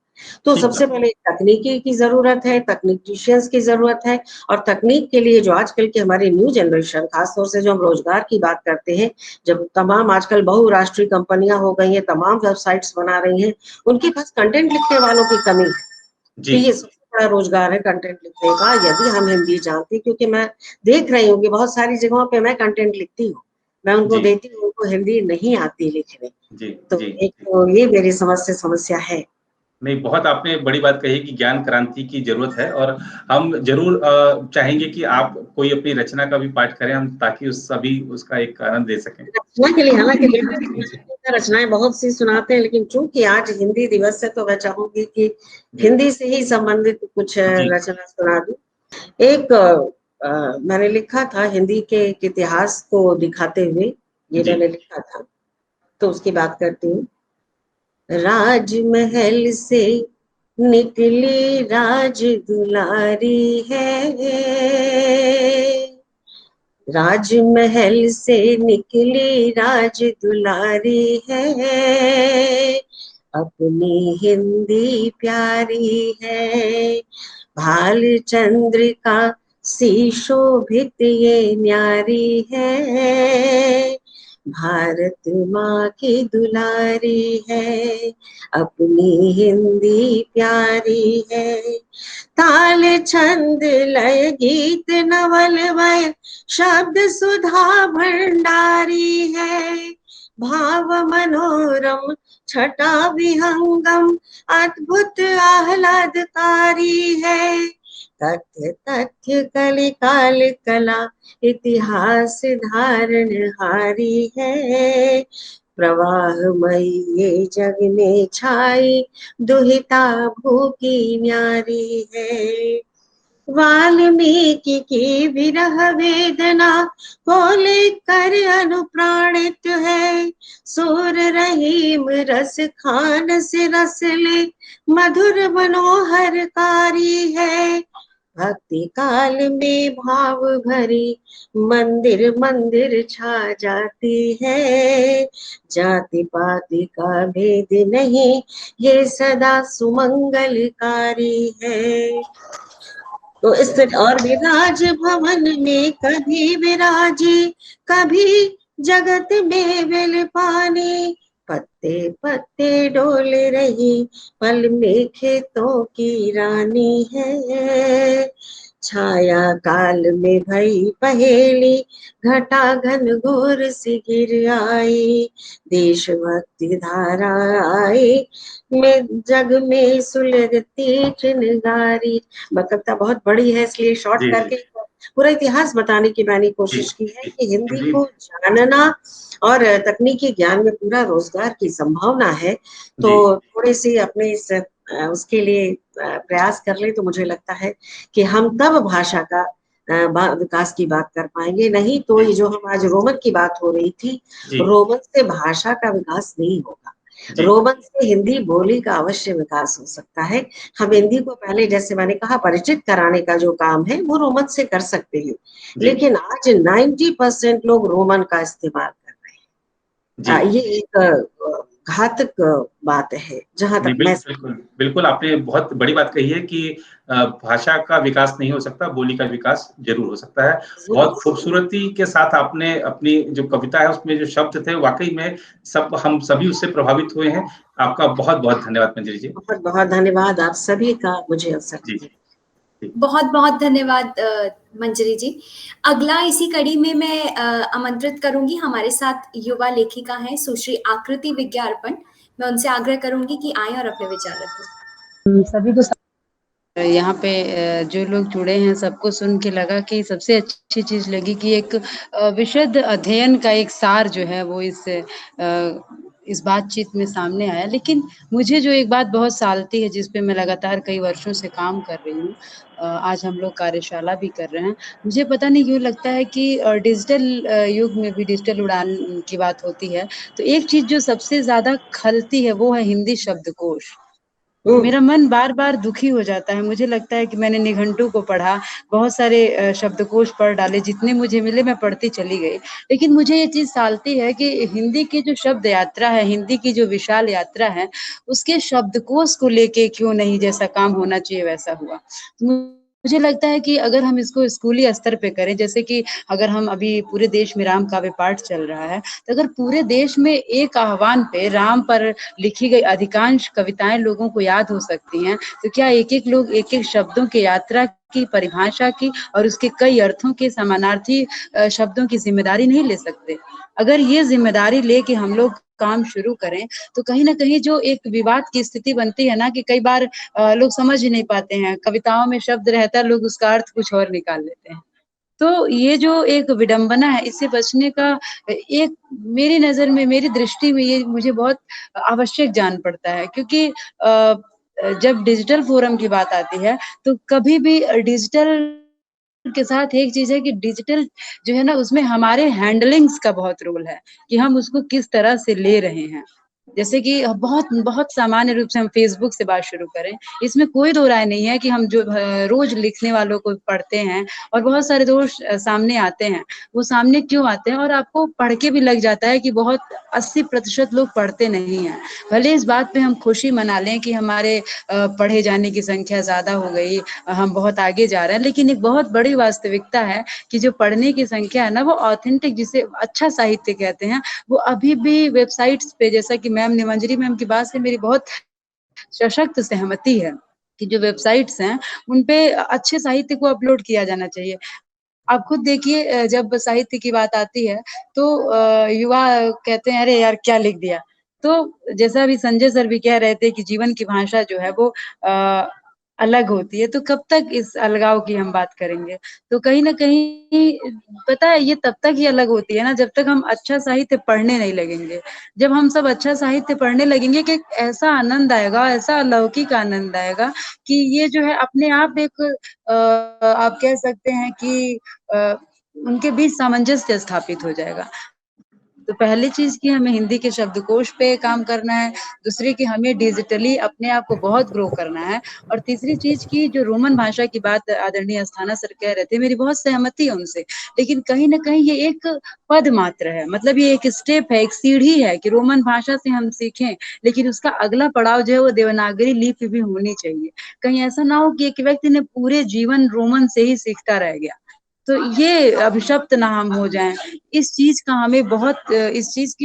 Speaker 7: तो
Speaker 4: ठीक
Speaker 7: सबसे
Speaker 4: है।
Speaker 7: पहले तकनीकी की जरूरत है, तकनीशियंस की जरूरत है। और तकनीक के लिए जो आजकल की हमारी न्यू जनरेशन, खासतौर से जो हम रोजगार की बात करते हैं, जब तमाम आजकल बहुराष्ट्रीय कंपनियां हो गई हैं, तमाम वेबसाइट्स बना रही हैं, उनके पास कंटेंट लिखने वालों की कमी है। तो
Speaker 4: जी।
Speaker 7: ये सबसे बड़ा रोजगार है कंटेंट लिखने का, यदि हम हिंदी जानते, क्योंकि मैं देख रही हूँ कि बहुत सारी जगहों पे मैं कंटेंट लिखती हूँ, मैं उनको
Speaker 4: जी।
Speaker 7: देती हूँ, उनको हिंदी नहीं आती लिखने।
Speaker 4: जी।
Speaker 7: तो
Speaker 4: जी।
Speaker 7: एक
Speaker 4: जी।
Speaker 7: तो ये मेरी समस्या है।
Speaker 4: नहीं, बहुत आपने बड़ी बात कही कि ज्ञान क्रांति की ज़रूरत है और हम ज़रूर चाहेंगे कि आप कोई अपनी रचना का भी पाठ करें हम, ताकि उस सभी उसका एक आनंद ले सकें।
Speaker 7: रचना के लिए हालाँकि रचनाएँ बहुत सी सुनाते हैं, लेकिन चूँकि आज हिंदी दिवस है तो मैं चाहूँगी कि
Speaker 4: जी।
Speaker 7: हिंदी से ही संबंधित कुछ
Speaker 4: जी।
Speaker 7: रचना सुना दूँ। एक मैंने लिखा था हिंदी के एक इतिहास को दिखाते हुए, ये
Speaker 4: जी।
Speaker 7: मैंने लिखा था, तो उसकी बात करती हूँ। राजमहल से निकली राज दुलारी है, राजमहल से निकली राज दुलारी है, अपनी हिंदी प्यारी है, भाल चंद्रिका सी शोभित ये न्यारी है, भारत माँ की दुलारी है, अपनी हिंदी प्यारी है, ताल छंद लय गीत नवल वय शब्द सुधा भंडारी है, भाव मनोरम छटा विहंगम अद्भुत आह्लादकारी है, तथ्य तथ्य कलि काल कला इतिहास धारणहारी है, प्रवाहमयी ये जग में छाई दुहिता भूखी न्यारी है, वाल्मीकि की विरह वेदना को लेकर अनुप्राणित है, सूर रहीम रस खान से रस ले मधुर मनोहरकारी है, भक्ति काल में भाव भरी मंदिर मंदिर छा जाती है, जाति पाति का भेद नहीं ये सदा सुमंगलकारी है। तो इस तरह और भी राज भवन में कभी विराजी, कभी जगत में विल पानी, पत्ते पत्ते डोल रही पल में खेतों की रानी है, छाया काल में भई पहेली घटा घन घोर सी गिर आई, देशभक्ति धारा आई में जग में सुलगती चिनगारी। कविता बहुत बड़ी है इसलिए शॉर्ट
Speaker 4: जी।
Speaker 7: करके पूरा इतिहास बताने की मैंने
Speaker 4: जी।
Speaker 7: कोशिश की है
Speaker 4: जी।
Speaker 7: कि हिंदी
Speaker 4: जी।
Speaker 7: को जानना और तकनीकी ज्ञान में पूरा रोजगार की संभावना है, तो
Speaker 4: जी।
Speaker 7: थोड़ी सी अपने इस उसके लिए प्रयास कर ले तो मुझे लगता है कि हम तब भाषा का विकास की बात कर पाएंगे, नहीं तो ये जो हम आज रोमन की बात हो रही थी,
Speaker 4: जी।
Speaker 7: रोमन से भाषा का विकास नहीं होगा,
Speaker 4: जी।
Speaker 7: रोमन से हिंदी बोली का अवश्य विकास हो सकता है। हम हिंदी को पहले जैसे मैंने कहा परिचित कराने का जो काम है वो रोमन से कर सकते हैं,
Speaker 4: जी।
Speaker 7: लेकिन आज 90% लोग रोमन का इस्तेमाल कर रहे हैं।
Speaker 4: जी।
Speaker 7: ये एक घातक बात है जहां
Speaker 4: नहीं,
Speaker 7: तक मैं
Speaker 4: बिल्कुल, बिल्कुल आपने बहुत बड़ी बात कही है कि भाषा का विकास नहीं हो सकता, बोली का विकास ज़रूर हो सकता है। बहुत खूबसूरती के साथ आपने अपनी जो कविता है उसमें जो शब्द थे वाक़ई में हम सभी उससे प्रभावित हुए हैं। आपका बहुत-बहुत धन्यवाद मंजरी जी।
Speaker 7: बहुत बहुत धन्यवाद आप सभी का मुझे अवसर
Speaker 4: जी।
Speaker 7: दिया।
Speaker 1: बहुत बहुत धन्यवाद मंजरी जी। अगला इसी कड़ी में मैं आमंत्रित करूंगी, हमारे साथ युवा लेखिका हैं सुश्री आकृति विज्ञापन। मैं उनसे आग्रह करूंगी कि आएं और अपने विचार रखें।
Speaker 8: सभी को यहाँ पे जो लोग जुड़े हैं सबको सुन के लगा कि सबसे अच्छी चीज़ लगी कि एक विशद अध्ययन का एक सार जो है वो इस बातचीत में सामने आया। लेकिन मुझे जो एक बात बहुत सालती है जिस पे मैं लगातार कई वर्षों से काम कर रही हूँ, आज हम लोग कार्यशाला भी कर रहे हैं। मुझे पता नहीं क्यों लगता है कि डिजिटल युग में भी डिजिटल उड़ान की बात होती है तो एक चीज़ जो सबसे ज़्यादा खलती है वो है हिंदी शब्दकोश। मेरा मन बार-बार दुखी हो जाता है। मुझे लगता है कि मैंने निघंटु को पढ़ा, बहुत सारे शब्दकोश पढ़ डाले, जितने मुझे मिले मैं पढ़ती चली गई। लेकिन मुझे ये चीज़ सालती है कि हिंदी की जो शब्द यात्रा है, हिंदी की जो विशाल यात्रा है, उसके शब्दकोश को लेके क्यों नहीं जैसा काम होना चाहिए वैसा हुआ। मुझे लगता है कि अगर हम इसको स्कूली स्तर पे करें, जैसे कि अगर हम अभी पूरे देश में राम काव्य पाठ चल रहा है, तो अगर पूरे देश में एक आह्वान पे राम पर लिखी गई अधिकांश कविताएँ लोगों को याद हो सकती हैं, तो क्या एक-एक लोग एक-एक शब्दों की यात्रा की परिभाषा की और उसके कई अर्थों के समानार्थी शब्दों की ज़िम्मेदारी नहीं ले सकते? अगर ये ज़िम्मेदारी लेके हम लोग काम शुरू करें, तो कहीं न कहीं जो एक विवाद की स्थिति बनती है ना कि कई बार लोग समझ ही नहीं पाते हैं, कविताओं में शब्द रहता है, लोग उसका अर्थ कुछ और निकाल लेते हैं। तो ये जो एक विडंबना है, इससे बचने का एक मेरी नज़र में, मेरी दृष्टि में ये मुझे बहुत आवश्यक जान पड़ता है क्योंकि जब डिजिटल फ़ोरम की बात आती है, तो कभी भी डिजिटल के साथ एक चीज़ है कि डिजिटल जो है ना, उसमें हमारे हैंडलिंग्स का बहुत रोल है, कि हम उसको किस तरह से ले रहे हैं। जैसे कि बहुत बहुत सामान्य रूप से हम फ़ेसबुक से बात शुरू करें, इसमें कोई दो राय नहीं है कि हम जो रोज़ लिखने वालों को पढ़ते हैं और बहुत सारे दोष सामने आते हैं। वो सामने क्यों आते हैं और आपको पढ़ के भी लग जाता है कि बहुत 80% लोग पढ़ते नहीं हैं। भले इस बात पे हम खुशी मना लें कि हमारे पढ़े जाने की संख्या ज़्यादा हो गई, हम बहुत आगे जा रहे हैं, लेकिन एक बहुत बड़ी वास्तविकता है कि जो पढ़ने की संख्या है ना, वो ऑथेंटिक जिसे अच्छा साहित्य कहते हैं, वो अभी भी वेबसाइट्स पे जैसा कि मैम निमंजरी मैम की बात से मेरी बहुत सशक्त सहमति है, कि जो वेबसाइट्स हैं, उन पे अच्छे साहित्य को अपलोड किया जाना चाहिए। आप खुद देखिए जब साहित्य की बात आती है तो युवा कहते हैं अरे यार क्या लिख दिया? तो जैसा अभी संजय सर भी कह रहे थे कि जीवन की भाषा जो है वो अ, अलग होती है, तो कब तक इस अलगाव की हम बात करेंगे? तो कहीं न कहीं पता है ये तब तक ही अलग होती है ना जब तक हम अच्छा साहित्य पढ़ने नहीं लगेंगे। जब हम सब अच्छा साहित्य पढ़ने लगेंगे कि एक ऐसा आनंद आएगा, ऐसा अलौकिक आनंद आएगा कि ये जो है अपने आप एक आप कह सकते हैं कि अ, उनके बीच सामंजस्य स्थापित हो जाएगा। तो पहली चीज़ कि हमें हिंदी के शब्दकोश पे काम करना है, दूसरी कि हमें डिजिटली अपने आप को बहुत ग्रो करना है और तीसरी चीज़ कि जो रोमन भाषा की बात आदरणीय अस्थाना सर कह रहे थे, मेरी बहुत सहमति है उनसे। लेकिन कहीं न कहीं ये एक पद मात्र है, मतलब ये एक स्टेप है, एक सीढ़ी है कि रोमन भाषा से हम सीखें, लेकिन उसका अगला पड़ाव जो है वो देवनागरी लिपि भी होनी चाहिए। कहीं ऐसा ना हो कि एक व्यक्ति ने पूरे जीवन रोमन से ही सीखता रह गया। तो ये अभिशप्त ना हम हो जाएँ। इस चीज़ की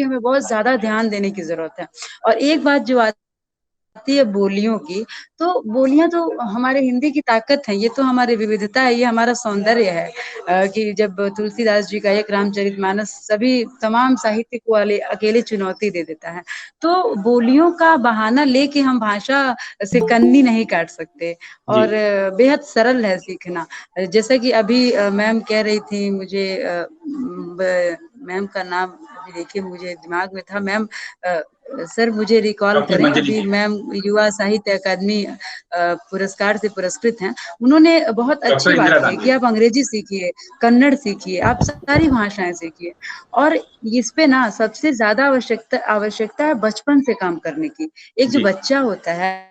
Speaker 8: हमें बहुत ज़्यादा ध्यान देने की ज़रूरत है। और एक बात जो आती है बोलियों की, तो बोलियाँ तो हमारे हिंदी की ताकत है, ये तो हमारी विविधता है, ये हमारा सौंदर्य है कि जब तुलसीदास जी का एक रामचरितमानस सभी तमाम साहित्य को अकेले चुनौती दे देता है। तो बोलियों का बहाना लेके हम भाषा से कन्नी नहीं काट सकते
Speaker 4: जी।
Speaker 8: और बेहद सरल है सीखना। जैसा कि अभी मैम कह रही थी मुझे मैम का नाम अभी देखिए मुझे दिमाग में था मैम सर मुझे रिकॉल
Speaker 4: डॉक्टर
Speaker 8: करें
Speaker 4: मंजरी
Speaker 8: अभी
Speaker 4: जी।
Speaker 8: मैम युवा साहित्य अकादमी पुरस्कार से पुरस्कृत हैं उन्होंने बहुत
Speaker 4: डॉक्टर
Speaker 8: अच्छी बात
Speaker 4: इंदिरा
Speaker 8: की
Speaker 4: गांधी।
Speaker 8: कि आप अंग्रेजी सीखिए कन्नड़ सीखिए आप सारी भाषाएं सीखिए और इस पे ना सबसे ज्यादा आवश्यकता है बचपन से काम करने की एक जो
Speaker 4: जी।
Speaker 8: बच्चा होता है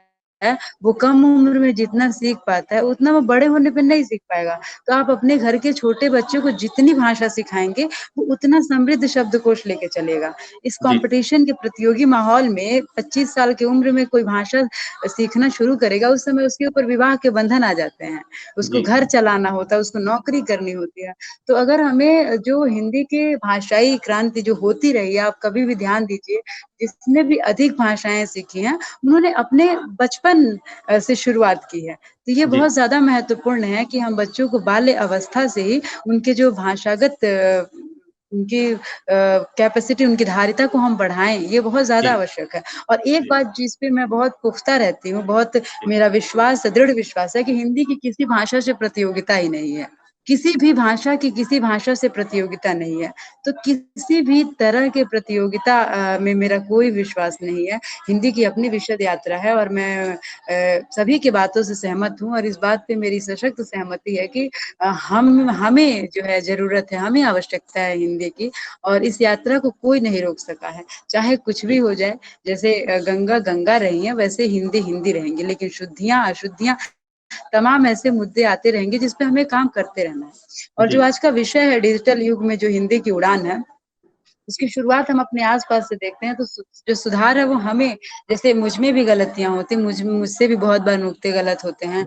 Speaker 8: वो कम उम्र में जितना सीख पाता है उतना वो बड़े होने पे नहीं सीख पाएगा तो आप अपने घर के छोटे बच्चों को जितनी भाषा सिखाएंगे वो उतना समृद्ध शब्दकोश लेके चलेगा इस
Speaker 4: जी।
Speaker 8: कंपटीशन के प्रतियोगी माहौल में 25 साल की उम्र में कोई भाषा सीखना शुरू करेगा उस समय उसके ऊपर विवाह के बंधन आ जाते हैं उसको
Speaker 4: जी।
Speaker 8: घर चलाना होता है उसको नौकरी करनी होती है तो अगर हमें जो हिंदी के भाषाई क्रांति जो होती रही है आप कभी भी ध्यान दीजिए जिसने भी अधिक भाषाएं सीखी हैं उन्होंने अपने बचपन से शुरुआत की है तो ये
Speaker 4: जी।
Speaker 8: बहुत ज्यादा महत्वपूर्ण है कि हम बच्चों को बाल्य अवस्था से ही उनके जो भाषागत उनकी कैपेसिटी उनकी धारिता को हम बढ़ाएं ये बहुत ज्यादा
Speaker 4: जी।
Speaker 8: आवश्यक है और एक
Speaker 4: जी।
Speaker 8: बात जिस पे मैं बहुत पुख्ता रहती हूँ बहुत मेरा विश्वास दृढ़ विश्वास है कि हिंदी की किसी भाषा से प्रतियोगिता ही नहीं है किसी भी भाषा की किसी भाषा से प्रतियोगिता नहीं है। तो किसी भी तरह के प्रतियोगिता में मेरा कोई विश्वास नहीं है। हिंदी की अपनी विशद यात्रा है और मैं सभी की बातों से सहमत हूँ और इस बात पे मेरी सशक्त सहमति है कि हमें जो है ज़रूरत है, हमें आवश्यकता है हिंदी की और इस यात्रा को कोई नहीं रोक सका है। चाहे कुछ भी हो जाए, जैसे गंगा गंगा रही है वैसे हिंदी हिंदी रहेंगी, लेकिन शुद्धियाँ अशुद्धियाँ तमाम ऐसे मुद्दे आते रहेंगे जिस पे हमें काम करते रहना है। और जो
Speaker 4: जी
Speaker 8: आज का विषय है डिजिटल युग में जो हिंदी की उड़ान है, उसकी शुरुआत हम अपने आस-पास से देखते हैं तो जो सुधार है वो हमें, जैसे मुझ में भी गलतियाँ होती हैं, मुझसे भी बहुत बार नुक्ते गलत होते हैं,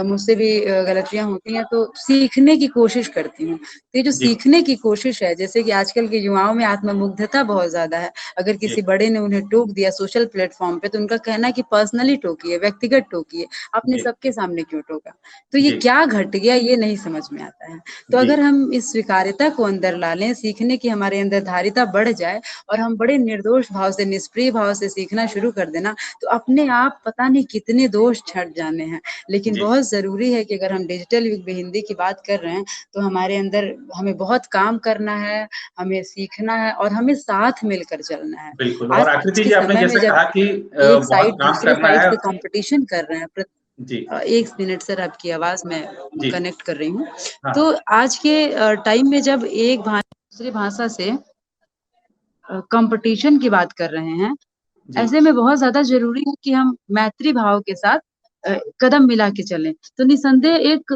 Speaker 8: मुझसे भी गलतियाँ होती हैं तो सीखने की कोशिश करती हूँ। तो ये जो
Speaker 4: जी
Speaker 8: सीखने की कोशिश है, जैसे कि आजकल के युवाओं में आत्ममुग्धता बहुत ज़्यादा है। अगर
Speaker 4: जी
Speaker 8: किसी बड़े ने उन्हें टोक दिया सोशल प्लेटफ़ॉर्म पे तो उनका कहना है कि पर्सनली टोकिए, व्यक्तिगत टोकिए, आपने
Speaker 4: जी
Speaker 8: सबके सामने क्यों टोका? तो ये
Speaker 4: जी
Speaker 8: क्या घट गया ये नहीं समझ में आता है। तो
Speaker 4: जी
Speaker 8: अगर हम इस स्वीकार्यता को अंदर ला लें, सीखने की हमारे अंदर धारिता बढ़ जाए और हम बड़े निर्दोष भाव से, निष्प्रिय भाव से सीखना शुरू कर देना, तो अपने आप पता नहीं कितने दोष छँट जाने हैं। लेकिन
Speaker 4: जी
Speaker 8: बहुत ज़रूरी है कि अगर हम डिजिटल युग में हिंदी की बात कर रहे हैं, तो हमारे अंदर हमें बहुत काम करना है, हमें सीखना है और हमें साथ मिलकर चलना है।
Speaker 4: बिल्कुल। और आकृति
Speaker 8: आज के
Speaker 4: जी आपने
Speaker 8: समय में
Speaker 4: जैसे
Speaker 8: जब
Speaker 4: कहा कि
Speaker 8: एक
Speaker 4: बहुत
Speaker 8: साइड
Speaker 4: काम
Speaker 8: दूसरे
Speaker 4: करना
Speaker 8: साइड
Speaker 4: है।
Speaker 8: से कॉम्पिटिशन कर रहे हैं, 1 मिनट सर आपकी आवाज़ मैं
Speaker 4: जी
Speaker 8: कनेक्ट कर रही हूँ।
Speaker 4: हाँ
Speaker 8: तो आज के टाइम में जब एक दूसरी भाषा से कॉम्पिटिशन की बात कर रहे हैं,
Speaker 4: जी
Speaker 8: ऐसे में बहुत ज़्यादा ज़रूरी है कि हम मैत्री भाव के साथ कदम मिला के चलें। तो निसंदेह एक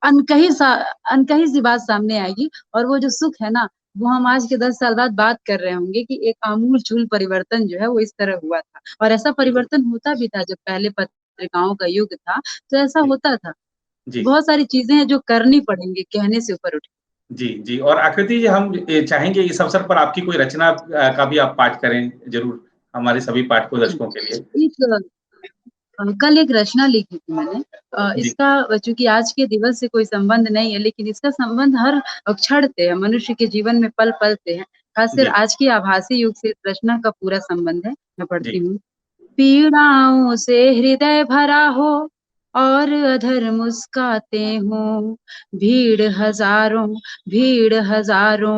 Speaker 8: अनकही सा अनकही सी बात सामने आएगी और वो जो सुख है ना, वो हम आज के 10 साल बाद बात कर रहे होंगे कि एक आमूल-चूल परिवर्तन जो है वो इस तरह हुआ था। और ऐसा
Speaker 4: बिल्कुल
Speaker 8: परिवर्तन होता भी था जब पहले पत्रिकाओं का युग था, तो ऐसा
Speaker 4: जी
Speaker 8: होता था।
Speaker 4: जी
Speaker 8: बहुत सारी चीज़ें हैं जो करनी पड़ेंगी, कहने से ऊपर उठ
Speaker 4: जी जी। और आकृति जी हम चाहेंगे इस अवसर पर आपकी कोई रचना का भी आप पाठ करें जरूर हमारे सभी पाठकों
Speaker 8: जी।
Speaker 4: दर्शकों के लिए।
Speaker 8: एक कल एक रचना लिखी थी मैंने।
Speaker 4: जी
Speaker 8: इसका चूँकि आज के दिवस से कोई संबंध नहीं है, लेकिन इसका संबंध हर क्षण से है, मनुष्य के जीवन में पल-पल से है। ख़ासकर
Speaker 4: जी
Speaker 8: आज के आभासी युग से इस रचना का पूरा संबंध है। मैं पढ़ती
Speaker 4: जी
Speaker 8: हूँ। पीड़ाओं से हृदय भरा हो और अधर मुस्काते हों, भीड़ हज़ारों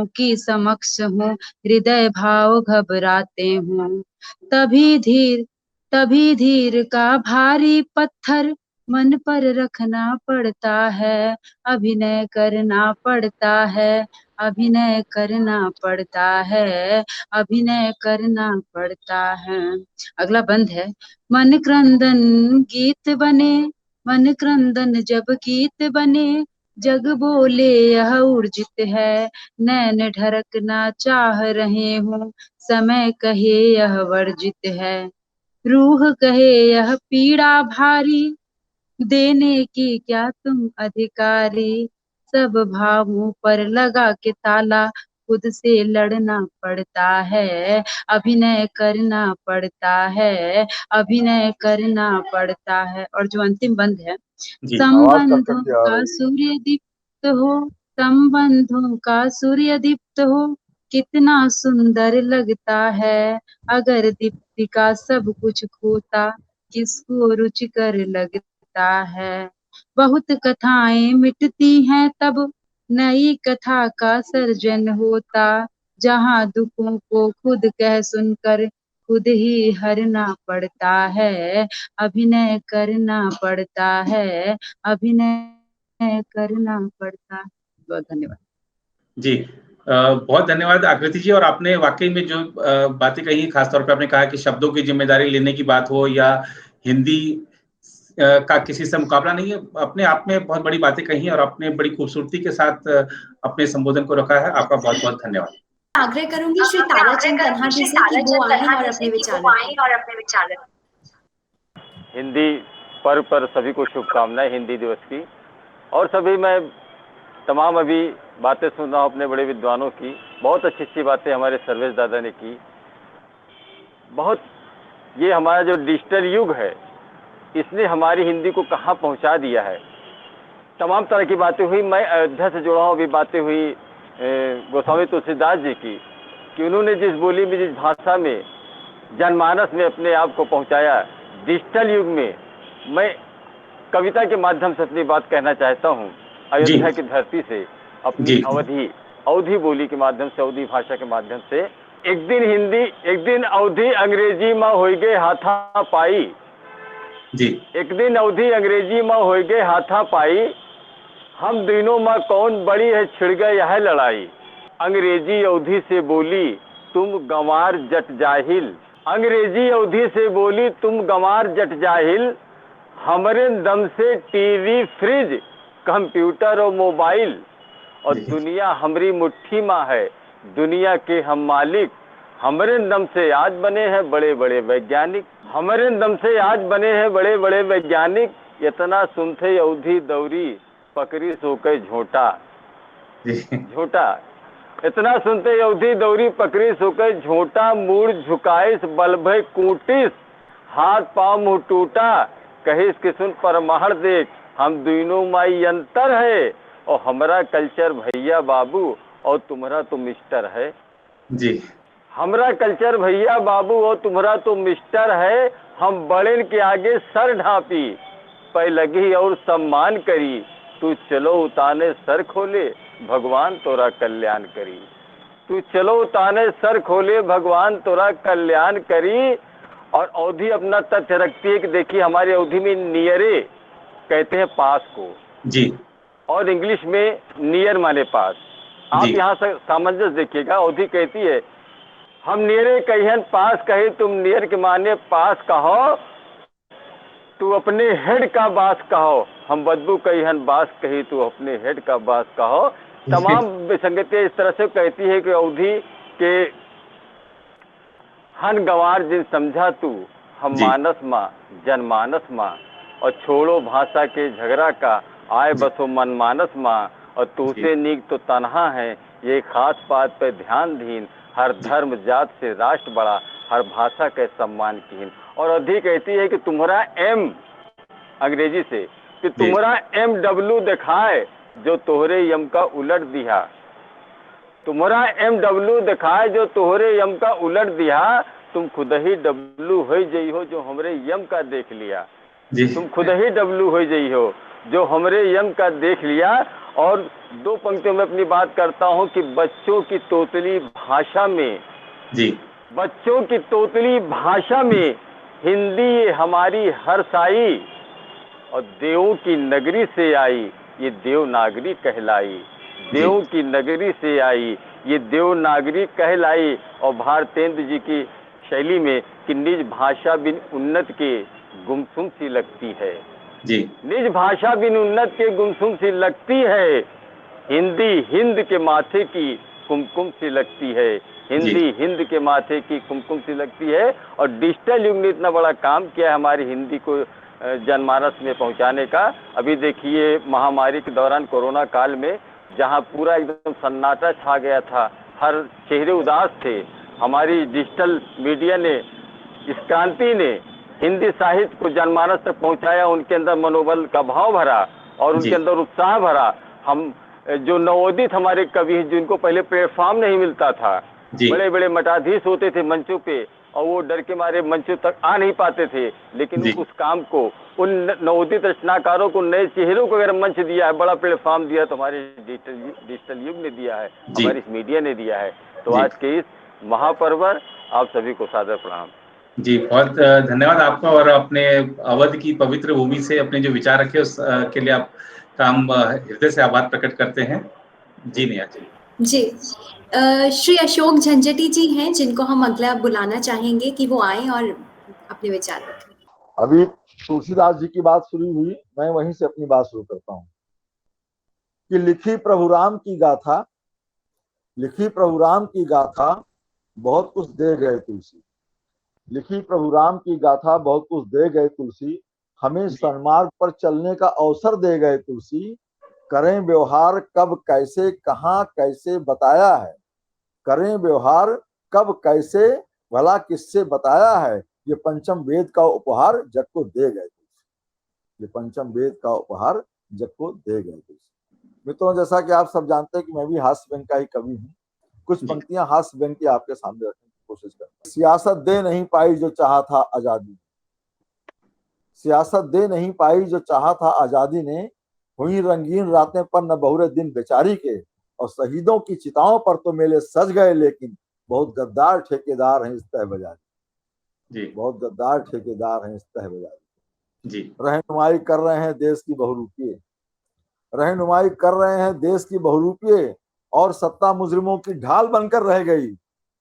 Speaker 8: की समक्ष हो, हृदय भाव घबराते हों। तभी धीर तभी धीर का भारी पत्थर मन पर रखना पड़ता है, अभिनय करना पड़ता है, अभिनय करना पड़ता है, अभिनय करना पड़ता है। अगला बंद है। मन क्रंदन गीत बने, मन क्रंदन जब गीत बने, जग बोले यह ऊर्जित है, नैन ढरकना चाह रहे हों, समय कहे यह वर्जित है। रूह कहे यह पीड़ा भारी, देने की क्या तुम अधिकारी, सब भावों पर लगा के ताला, खुद से लड़ना पड़ता है, अभिनय करना पड़ता है, अभिनय करना पड़ता है। और जो अंतिम बंद है,
Speaker 4: जी
Speaker 9: आवाज कट
Speaker 8: संबंधों
Speaker 9: कट के आ
Speaker 8: का
Speaker 9: रही है।
Speaker 8: सूर्य दीप्त हो, संबंधों का सूर्य दीप्त हो, कितना सुंदर लगता है, अगर दीप्तिका सब कुछ खोता, किसको रुचिकर लगता है। बहुत कथाएं मिटती हैं तब, नई कथा का सर्जन होता, जहाँ दुखों को खुद कह सुनकर खुद ही हरना पड़ता है, अभिनय करना पड़ता है, अभिनय करना पड़ता है। बहुत धन्यवाद।
Speaker 4: जी बहुत धन्यवाद आकृति जी। और आपने वाकई में जो बातें कही, खासतौर पे आपने कहा कि शब्दों की जिम्मेदारी लेने की बात हो या हिंदी का किसी से मुकाबला नहीं है, अपने आप में बहुत बड़ी बातें कही और आपने बड़ी खूबसूरती के साथ अपने संबोधन को रखा है। आपका बहुत बहुत धन्यवाद।
Speaker 1: आग्रह करूंगी श्री ताराचंद तन्हा जी से कि वो आएं और अपने विचार रखें।
Speaker 9: हिंदी पर्व पर सभी को शुभकामनाएं हिंदी दिवस की। और सभी मैं तमाम अभी बातें सुन रहा हूँ अपने बड़े विद्वानों की, बहुत अच्छी अच्छी बातें हमारे सर्वेश दादा ने की। बहुत ये हमारा जो डिजिटल युग है इसने हमारी हिंदी को कहाँ पहुँचा दिया है। तमाम तरह की बातें हुई। मैं अयोध्या से जुड़ा हूँ, अभी बातें हुई गोस्वामी तुलसीदास जी की कि उन्होंने जिस बोली में जिस भाषा में जनमानस में अपने आप को पहुँचाया डिजिटल युग में। मैं कविता के माध्यम से अपनी बात कहना चाहता हूँ अयोध्या की धरती से अपनी
Speaker 4: जी।
Speaker 9: अवधी बोली के माध्यम से, अवधी भाषा के माध्यम से, एक दिन हिंदी एक दिन अवधी अंग्रेजी में हो गए हाथा पाई,
Speaker 4: जी
Speaker 9: एक दिन अवधी अंग्रेजी में हो गए हाथा पाई, हम दोनों में कौन बड़ी है छिड़ गई यह लड़ाई। अंग्रेजी अवधी से बोली तुम गंवार जट जाहिल, अंग्रेजी अवधी से बोली तुम गंवार जट जाहिल, हमारे दम से टीवी फ्रिज कंप्यूटर और मोबाइल, और
Speaker 4: जी।
Speaker 9: दुनिया हमारी मुट्ठी में है, दुनिया के हम मालिक, हमारे दम से आज बने हैं बड़े बड़े वैज्ञानिक, हमारे दम से आज बने हैं बड़े बड़े वैज्ञानिक, इतना सुनते अवधी दौरी पकड़ी सो के झोटा,
Speaker 4: जी
Speaker 9: झोटा, इतना सुनते अवधी दौरी पकड़ी सो के झोटा, मूड झुकाइस बल भय कूटिस, हाथ पाँव मुँह टूटा, कहिस कि सुन परमार देख हम दोनों माई अंतर है, और हमारा कल्चर भैया बाबू और तुम्हारा तो मिस्टर है,
Speaker 4: जी
Speaker 9: हमारा कल्चर भैया बाबू और तुम्हारा तो मिस्टर है, हम बड़े के आगे सर ढांपी पै लगी और सम्मान करी, तू चलो उताने सर खोले भगवान तोरा कल्याण करी, तू चलो उताने सर खोले भगवान तोरा कल्याण करी। और अवधी अपना तथ्य रखती है कि देखिए हमारी अवधी में नियरे कहते हैं पास को,
Speaker 4: जी
Speaker 9: और इंग्लिश में नियर माने पास। आप
Speaker 4: जी।
Speaker 9: यहाँ से सामंजस्य देखिएगा, अवधी कहती है हम नियरे कहियन पास कहे, तुम नियर के माने पास कहो, तू अपने हेड का बास कहो, हम बदबू कहियन बास कही, तू अपने हेड का बास कहो। तमाम विसंगतियां इस तरह से कहती है कि अवधी के हन गंवार जिन समझा तू हम
Speaker 4: जी।
Speaker 9: मानस माँ जनमानस माँ, और छोड़ो भाषा के झगड़ा का आए बसो मन मानस माँ, और तू से नीक तो तनहा है ये खास बात पे ध्यान दीन, हर धर्म जात से राष्ट्र बड़ा हर भाषा के सम्मान कीन। और अवधी कहती है कि तुम्हारा एम अंग्रेजी से कि तुम्हारा MW दिखाए जो तोहरे यम का उलट दिया, तुम्हारा MW दिखाए जो तोहरे यम का उलट दिया, तुम खुद ही W हो जई हो जो हमरे यम का देख लिया, तुम खुद ही W हो जई हो जो हमरे यम का देख लिया। और दो पंक्तियों में अपनी बात करता हूँ कि बच्चों की तोतली भाषा में,
Speaker 4: जी
Speaker 9: बच्चों की तोतली भाषा में हिंदी ये हमारी हर साई, और देवों की नगरी से आई ये देवनागरी कहलाई, देवों की नगरी से आई ये देवनागरी कहलाई। और भारतेंद्र जी की शैली में कि निज भाषा बिन उन्नत के गुमसुम सी लगती है,
Speaker 4: जी
Speaker 9: निज भाषा बिन उन्नत के गुमसुम सी लगती है, हिंदी हिंद के माथे की कुमकुम सी लगती है, हिंदी हिंद के माथे की कुमकुम सी लगती है। और डिजिटल युग ने इतना बड़ा काम किया है हमारी हिंदी को जनमानस में पहुंचाने का। अभी देखिए महामारी के दौरान कोरोना काल में जहां पूरा एकदम सन्नाटा छा गया था, हर चेहरे उदास थे, हमारी डिजिटल मीडिया ने, इस क्रांति ने हिंदी साहित्य को जनमानस तक पहुंचाया, उनके अंदर मनोबल का भाव भरा और उनके अंदर उत्साह भरा। हम जो नवोदित हमारे कवि हैं जिनको पहले प्लेटफॉर्म नहीं मिलता था, बड़े बड़े मठाधीश होते थे मंचों पे और वो डर के मारे मंचों तक आ नहीं पाते थे, लेकिन उस काम को उन नवोदित रचनाकारों को, नए चेहरों को अगर मंच दिया है, बड़ा प्लेटफॉर्म दिया तो हमारे डिजिटल युग ने दिया है, हमारी मीडिया ने दिया है। तो आज के इस महापर्व आप सभी को सादर प्रणाम।
Speaker 4: जी बहुत धन्यवाद आपका, और अपने अवध की पवित्र भूमि से अपने जो विचार रखे उस के लिए आप काम हृदय से आभार प्रकट करते हैं। जी नेहा जी।
Speaker 1: श्री अशोक झंझटी जी हैं जिनको हम अगला बुलाना चाहेंगे कि वो आए और अपने विचार रखें।
Speaker 10: अभी तुलसीदास जी की बात शुरू हुई, मैं वहीं से अपनी बात शुरू करता हूँ कि लिखी प्रभु राम की गाथा, लिखी प्रभु राम की गाथा बहुत कुछ दे गए तुलसी, लिखी प्रभु राम की गाथा बहुत कुछ दे गए तुलसी, हमें सन्मार्ग पर चलने का अवसर दे गए तुलसी, करें व्यवहार कब कैसे कहाँ कैसे बताया है, करें व्यवहार कब कैसे भला किससे बताया है, ये पंचम वेद का उपहार जग को दे गए तुलसी, ये पंचम वेद का उपहार जग को दे गए तुलसी। मित्रों, जैसा कि आप सब जानते हैं कि मैं भी हास्य व्यंग का ही कवि हूँ, कुछ पंक्तियां हास्य व्यंग की आपके सामने रखने की कोशिश करता हूं। सियासत दे नहीं पाई जो चाहा था आजादी, सियासत दे नहीं पाई जो चाहा था आजादी ने, हुई रंगीन रातें पर न बहुरे दिन बेचारी के, और शहीदों की चिताओं पर तो मेले सज गए, लेकिन बहुत गद्दार ठेकेदार हैं इस तह बाजारी।
Speaker 4: जी
Speaker 10: बहुत गद्दार ठेकेदार हैं इस तह बाजारी।
Speaker 4: जी
Speaker 10: रहनुमाई कर रहे हैं देश की बहुरूपिये, रहनुमाई कर रहे हैं देश की बहुरूपिये, और सत्ता मुजरिमों की ढाल बनकर रह गई।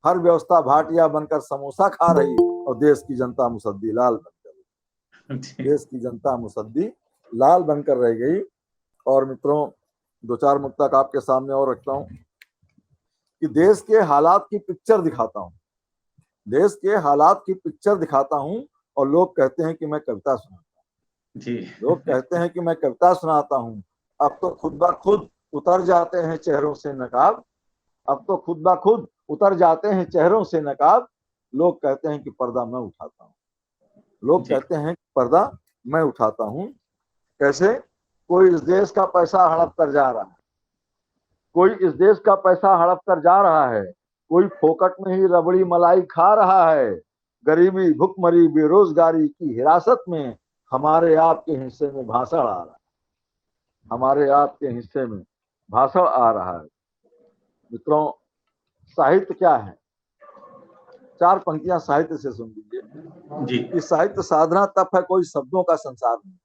Speaker 10: हर व्यवस्था भाटिया बनकर समोसा खा रही, और देश की जनता मुसद्दी लाल बनकर, देश की जनता मुसद्दी लाल बनकर रह गई। और मित्रों, दो चार मुक्तक आपके सामने और रखता हूं कि देश के हालात की पिक्चर दिखाता हूं, देश के हालात की पिक्चर दिखाता हूं, और लोग कहते हैं कि मैं कविता सुनाता हूं।
Speaker 4: जी
Speaker 10: लोग कहते हैं कि मैं कविता सुनाता हूं। अब तो खुद ब खुद उतर जाते हैं चेहरों से नकाब, अब तो खुद ब खुद उतर जाते हैं चेहरों से नकाब। लोग कहते हैं कि पर्दा मैं उठाता हूं, लोग कहते हैं कि पर्दा मैं उठाता हूं। कैसे? कोई इस देश का पैसा हड़प कर जा रहा है, कोई इस देश का पैसा हड़प कर जा रहा है, कोई फोकट में ही रबड़ी मलाई खा रहा है। गरीबी, भुखमरी, बेरोजगारी की हिरासत में हमारे आपके हिस्से में भाषण आ रहा है, हमारे आपके हिस्से में भाषण आ रहा है। मित्रों, साहित्य क्या है? चार पंक्तियां साहित्य से सुन लीजिए
Speaker 4: जी
Speaker 10: कि साहित्य साधना तप है, कोई शब्दों का संसार नहीं।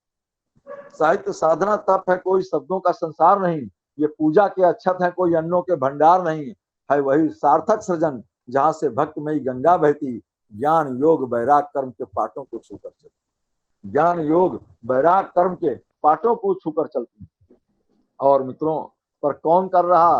Speaker 10: साहित्य साधना तप है, कोई शब्दों का संसार नहीं। ये पूजा के अक्षत है, कोई अन्नों के भंडार नहीं। है वही सार्थक सृजन जहां से भक्तमयी गंगा बहती, ज्ञान योग वैराग कर्म के पाटों को छूकर चलती, ज्ञान योग वैराग कर्म के पाटों को छूकर चलती। और मित्रों, पर कौन कर रहा,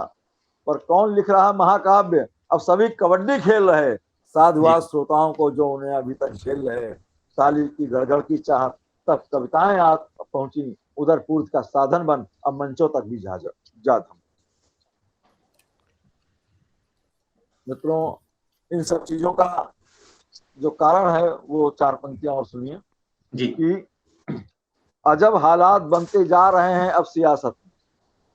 Speaker 10: पर कौन लिख रहा महाकाव्य? अब सभी कबड्डी खेल रहे, साधुवाद श्रोताओं को जो उन्हें अभी तक झेल रहे। साली की गड़गड़ की चाहत तक कविताएं आ पहुंची, उधर पूर्त का साधन बन अब मंचों तक भी जा थम। मित्रों, इन सब चीजों का जो कारण है वो चार पंक्तियां और सुनिए
Speaker 4: जी
Speaker 10: कि अजब हालात बनते जा रहे हैं अब सियासत में,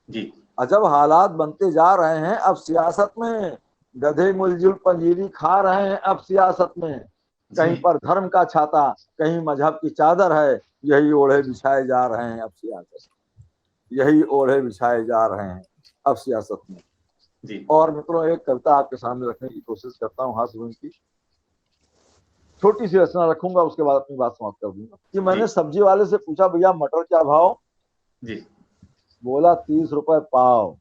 Speaker 4: जी
Speaker 10: अजब हालात बनते जा रहे हैं अब सियासत में। गधे मिलजुल पंजीरी खा रहे हैं अब सियासत में। कहीं पर धर्म का छाता, कहीं मजहब की चादर है, यही ओढ़े बिछाए जा रहे हैं अब सियासत, यही ओढ़े बिछाए जा रहे हैं अब सियासत में।
Speaker 4: जी
Speaker 10: और मित्रों, एक कविता आपके सामने रखने की कोशिश करता हूँ, हाथ जोड़ की छोटी सी रचना रखूंगा, उसके बाद अपनी बात समाप्त कर दूंगा। कि मैंने सब्जी वाले से पूछा, भैया मटर क्या भाव?
Speaker 4: जी
Speaker 10: बोला 30 रुपए पाव।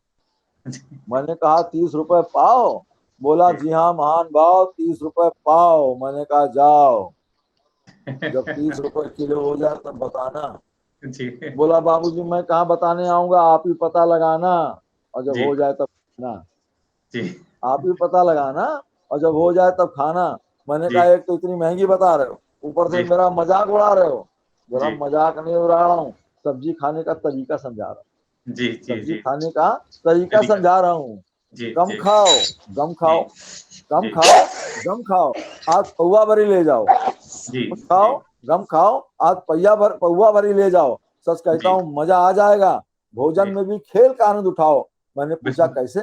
Speaker 10: मैंने कहा 30 रुपए पाव? बोला जी हाँ महान भाव, 30 रुपए पाव। मैंने कहा जाओ, जब 30 रुपए किलो हो जाए तब बताना।
Speaker 4: जी
Speaker 10: बोला बाबूजी मैं कहाँ बताने आऊंगा, आप ही पता लगाना, और जब हो जाए तब खाना।
Speaker 4: जी
Speaker 10: आप ही पता लगाना और जब हो जाए तब खाना। मैंने कहा एक तो इतनी महंगी बता रहे हो, ऊपर से मेरा मजाक उड़ा रहे हो। बोला मजाक नहीं उड़ा रहा हूँ, सब्जी खाने का तरीका समझा रहा हूँ,
Speaker 4: जी
Speaker 10: सब्जी खाने का तरीका समझा रहा हूँ। कम खाओ, गम खाओ, कम खाओ, गम खाओ, आज पौवा भरी ले जाओ। खाओ, गम खाओ, आज पौवा भरी ले जाओ। सच कहता हूँ मजा आ जाएगा, भोजन में भी खेल का आनंद उठाओ। मैंने पूछा कैसे?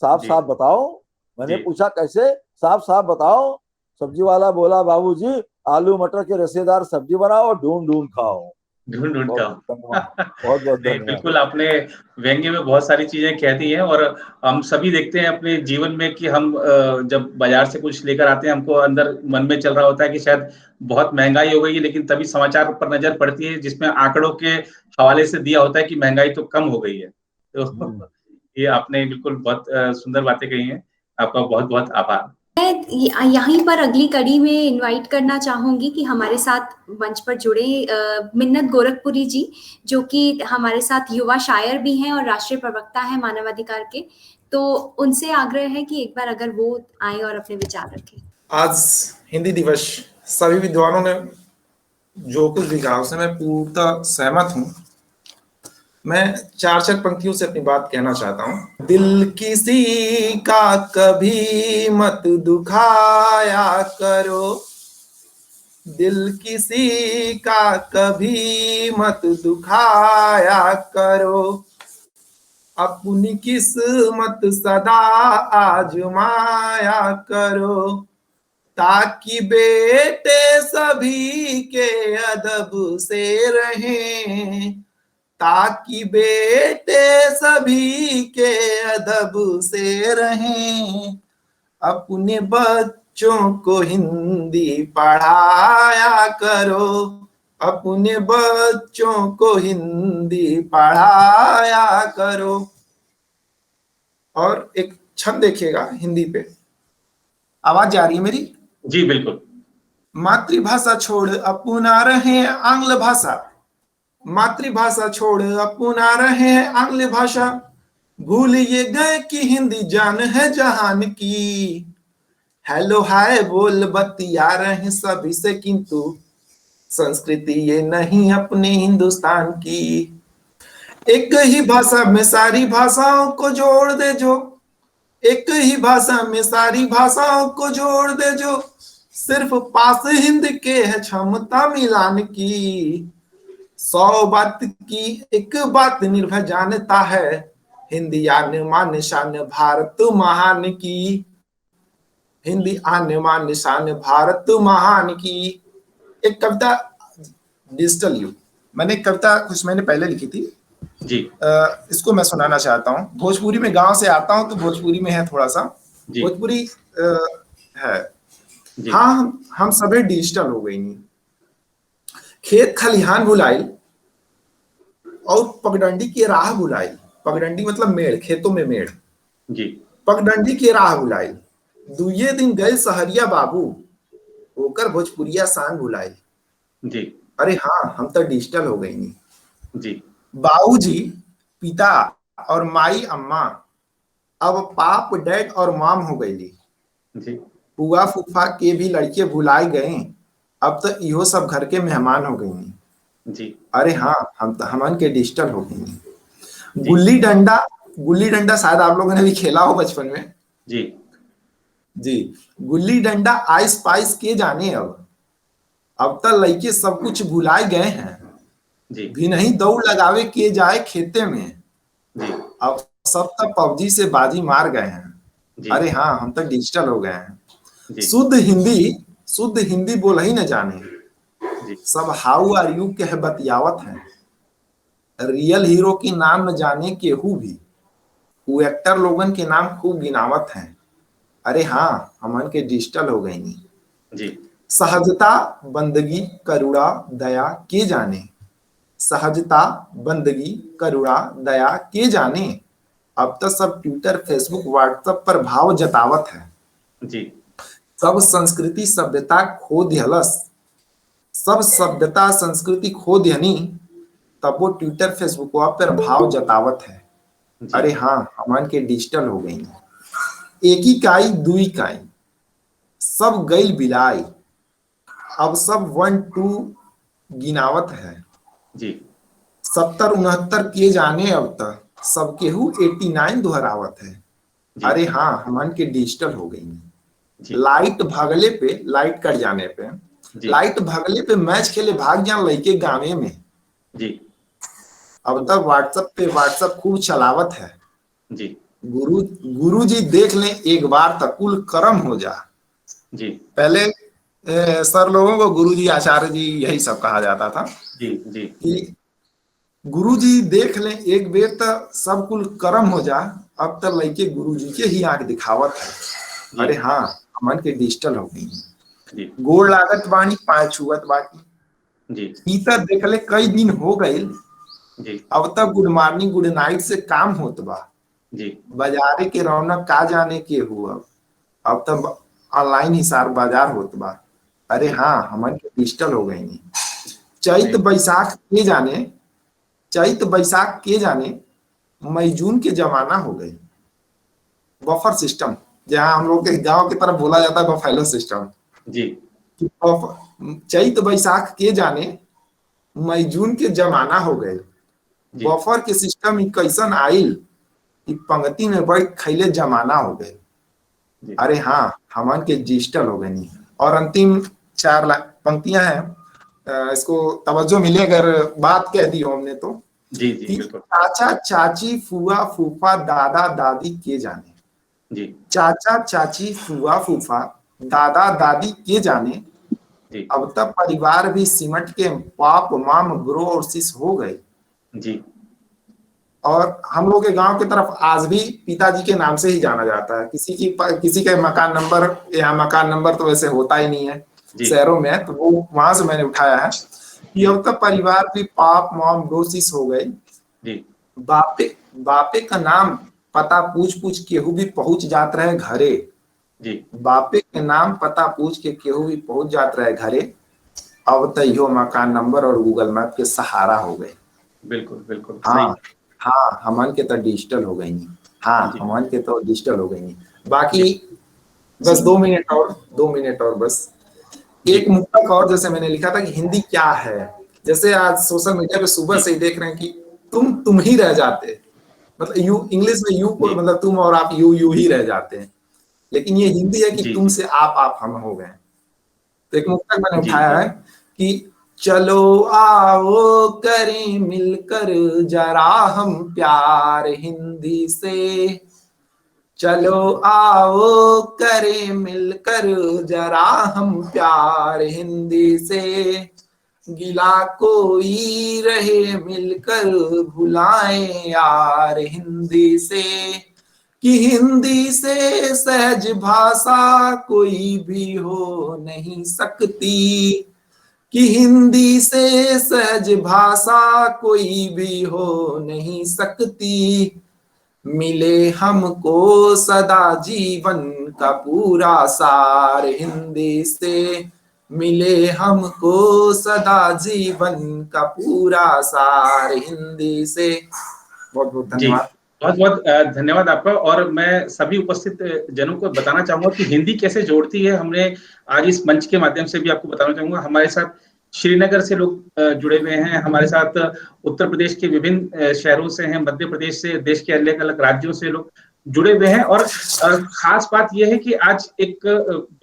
Speaker 10: साफ साफ बताओ। मैंने पूछा कैसे? साफ साफ बताओ। सब्जी वाला बोला बाबूजी आलू मटर के रसेदार सब्जी बनाओ, ढूंढ ढूंढ खाओ।
Speaker 4: ढूंढ ढूंढ खाओ।
Speaker 10: बहुत बहुत
Speaker 4: नहीं, बिल्कुल आपने व्यंग्य में बहुत सारी चीजें कह दी हैं। और हम सभी देखते हैं अपने जीवन में कि हम जब बाजार से कुछ लेकर आते हैं, हमको अंदर मन में चल रहा होता है कि शायद बहुत महंगाई हो गई है, लेकिन तभी समाचार पर नजर पड़ती है जिसमें आंकड़ों के हवाले से दिया होता है कि महंगाई तो कम हो गई है। तो ये आपने बिल्कुल बहुत सुंदर बातें कही हैं। आपका बहुत बहुत आभार।
Speaker 1: मैं यहीं पर अगली कड़ी में इनवाइट करना चाहूंगी कि हमारे साथ मंच पर जुड़े मिन्नत गोरखपुरी जी, जो कि हमारे साथ युवा शायर भी हैं और राष्ट्रीय प्रवक्ता हैं मानवाधिकार के। तो उनसे आग्रह है कि एक बार अगर वो आए और अपने विचार रखें।
Speaker 11: आज हिंदी दिवस, सभी विद्वानों ने जो कुछ भी कहा उससे मैं पूर्णतः सहमत हूं। मैं चार पंक्तियों से अपनी बात कहना चाहता हूं। दिल किसी का कभी मत दुखाया करो, दिल किसी का कभी मत दुखाया करो, अपनी किस्मत सदा आजमाया करो, ताकि बेटे सभी के अदब से रहें, ताकि बेटे सभी के अदब से रहें। अपने बच्चों को हिंदी पढ़ाया करो, अपने बच्चों को हिंदी पढ़ाया करो। और एक छंद देखिएगा हिंदी पे, आवाज जा रही है मेरी?
Speaker 4: जी बिल्कुल।
Speaker 11: मातृभाषा छोड़ अपना रहे आंग्ल भाषा, मातृभाषा छोड़ अपना रहे आंग्ल भाषा, भूल ये गए कि हिंदी जान है जहान की। हेलो हाय बोल बतिया रहे सभी से, किंतु संस्कृति ये नहीं अपने हिंदुस्तान की। एक ही भाषा में सारी भाषाओं को जोड़ दे जो, एक ही भाषा में सारी भाषाओं को जोड़ दे जो, सिर्फ पास हिंद के है क्षमता मिलान की। 100 बात की एक बात निर्भय जानता है, हिंदी आन मान शान भारत महान की। हिंदी आन मान शान भारत महान की। एक कविता डिजिटल युग, मैंने एक कविता कुछ महीने पहले लिखी थी
Speaker 4: जी।
Speaker 11: इसको मैं सुनाना चाहता हूँ। भोजपुरी में गांव से आता हूँ तो भोजपुरी में है थोड़ा सा
Speaker 4: जी।
Speaker 11: भोजपुरी है
Speaker 4: जी।
Speaker 11: हाँ हम सभी डिजिटल हो गई नहीं। खेत खलिहान भुलाई और पगडंडी की राह भुलाई। पगडंडी मतलब मेड़, खेतों में मेड़
Speaker 4: जी।
Speaker 11: पगडंडी की राह भुलाई, दुए दिन गए सहरिया बाबू, होकर भोजपुरिया शान भुलाई।
Speaker 4: जी।
Speaker 11: अरे हाँ हम तो डिजिटल हो गई नहीं
Speaker 4: जी।
Speaker 11: बाबूजी पिता और माई अम्मा अब पाप डैड और माम हो गई।
Speaker 4: जी।
Speaker 11: फुआ फूफा के भी लड़के भुलाए गए, अब तो इहो सब घर के मेहमान हो गई।
Speaker 4: जी।
Speaker 11: अरे हाँ हम तो हमन के डिजिटल हो गई। गुल्ली डंडा शायद आप लोगों ने भी खेला हो बचपन में।
Speaker 4: जी।
Speaker 11: जी गुल्ली डंडा आइस पाइस के जाने, अब तो लड़के सब कुछ भुलाए गए हैं।
Speaker 4: जी।
Speaker 11: भी नहीं दौड़ लगावे के जाए खेते में,
Speaker 4: जी।
Speaker 11: अब सब तक पबजी से बाजी मार गए हैं।
Speaker 4: जी।
Speaker 11: अरे हाँ हम तक डिजिटल हो गए हैं।
Speaker 4: जी।
Speaker 11: शुद्ध हिंदी बोल ही न जाने,
Speaker 4: जी।
Speaker 11: सब हाउ आर यू के बतियावत है। रियल हीरो के नाम न जाने केहू भी, वो एक्टर लोगन के नाम खूब गिनावत हैं। अरे हाँ हमन के डिजिटल हो गई नहीं।
Speaker 4: जी।
Speaker 11: सहजता बंदगी करुणा दया के जाने, सहजता बंदगी करुणा दया के जाने, अब तो सब ट्विटर फेसबुक व्हाट्सएप पर भाव जतावत है।
Speaker 4: जी।
Speaker 11: सब संस्कृति सभ्यता खो दिहलस, सब सभ्यता संस्कृति खो दिहनी, तब वो ट्विटर फेसबुक पर भाव जतावत है। अरे हाँ हमन के डिजिटल हो गई। एक ही काई दुई काई सब गईल बिलाई, अब सब 1 2 गिनावत है।
Speaker 4: जी।
Speaker 11: 70 69 के जाने, अब तक सब केहू 89 दोहरावत है। अरे हाँ हमन के डिजिटल हो गई। लाइट भगले पे, लाइट कट जाने पे, लाइट भगले पे मैच खेले भाग जान लड़के गाँवे में।
Speaker 4: जी।
Speaker 11: अब तक व्हाट्सएप खूब चलावत है।
Speaker 4: जी।
Speaker 11: गुरु जी देख लें एक बार तक कुल कर्म हो जा।
Speaker 4: जी।
Speaker 11: पहले सर लोगों को गुरु जी आचार्य जी यही सब कहा जाता था।
Speaker 4: जी। जी।
Speaker 11: कि गुरु जी देख लें एक बेर तक सब कुल कर्म हो जा, अब तक लड़के गुरु जी के ही आंख दिखावत है। अरे हाँ हमन के डिजिटल हो गई। गोड़ लागत बानी पाए छुअत बाकी, भीतर देखले कई दिन हो गए, अब तक गुड मॉर्निंग गुड नाइट से काम होत बा। बाजारे के रौनक का जाने के हुआ, अब तक ऑनलाइन हिसाब बाजार होत बा। अरे हाँ हमन के डिजिटल हो गई। चैत बैसाख के जाने, चैत बैसाख के जाने मई जून के जमाना हो गई। बफर सिस्टम, जहां हम लोग के गांव की तरफ बोला जाता है बफेलो सिस्टम। जी। चैत बैसाख के जाने मई जून के जमाना हो गए। बफर के सिस्टम कैसन आइल कि पंक्ति में बैठ खैले जमाना हो गए। अरे हाँ हमन के डिजिटल हो गए। और अंतिम 4 पंक्तियां हैं, इसको तवज्जो मिले अगर बात कह दी हो हमने तो। जी जी बिल्कुल। चाचा चाची फुआ फूफा दादा दादी के जाने, जी चाचा चाची फुआ फूफा दादा दादी के जाने, अब तक परिवार भी सिमट के पाप माम ग्रो और सिस हो गए।
Speaker 4: जी।
Speaker 11: और हम लोग के गांव की तरफ आज भी पिताजी के नाम से ही जाना जाता है। किसी के मकान नंबर, यहाँ मकान नंबर तो वैसे होता ही नहीं है शहरों में, तो वो वहां से मैंने उठाया है कि अब तक परिवार भी पाप मॉम डोसिस हो गए। बापे का नाम पता पूछ केहू भी पहुंच जात रहे घरे। बापे के नाम पता पूछ के केहू भी पहुंच जात रहे घरे। अब तो यो मकान नंबर और गूगल मैप के सहारा हो गए।
Speaker 4: बिल्कुल बिल्कुल।
Speaker 11: हाँ, हमन के तो डिजिटल हो गई। हाँ, हमन के तो डिजिटल हो गई। बाकी बस 2 मिनट और बस एक मुक्तक और, जैसे मैंने लिखा था कि हिंदी क्या है। जैसे आज सोशल मीडिया पे सुबह से ही देख रहे हैं कि तुम ही रह जाते, मतलब यू, इंग्लिश में यू को मतलब तुम और आप यू ही रह जाते हैं, लेकिन ये हिंदी है कि तुम से आप हम हो गए। तो एक मुक्तक मैंने उठाया है कि चलो आओ करें मिलकर जरा हम प्यार हिंदी से। चलो आओ करें मिलकर जरा हम प्यार हिंदी से। गिला कोई रहे मिलकर भुलाएं यार हिंदी से। कि हिंदी से सहज भाषा कोई भी हो नहीं सकती। कि हिंदी से सहज भाषा कोई भी हो नहीं सकती। मिले हमको सदा जीवन का पूरा सार हिंदी से। मिले हमको सदा जीवन का पूरा सार हिंदी से। बहुत बहुत धन्यवाद।
Speaker 4: बहुत बहुत धन्यवाद आपका। और मैं सभी उपस्थित जनों को बताना चाहूंगा कि हिंदी कैसे जोड़ती है। हमने आज इस मंच के माध्यम से भी आपको बताना चाहूंगा। हमारे साथ श्रीनगर से लोग जुड़े हुए हैं, हमारे साथ उत्तर प्रदेश के विभिन्न शहरों से हैं, मध्य प्रदेश से, देश के अलग अलग राज्यों से लोग जुड़े हुए हैं। और खास बात यह है कि आज एक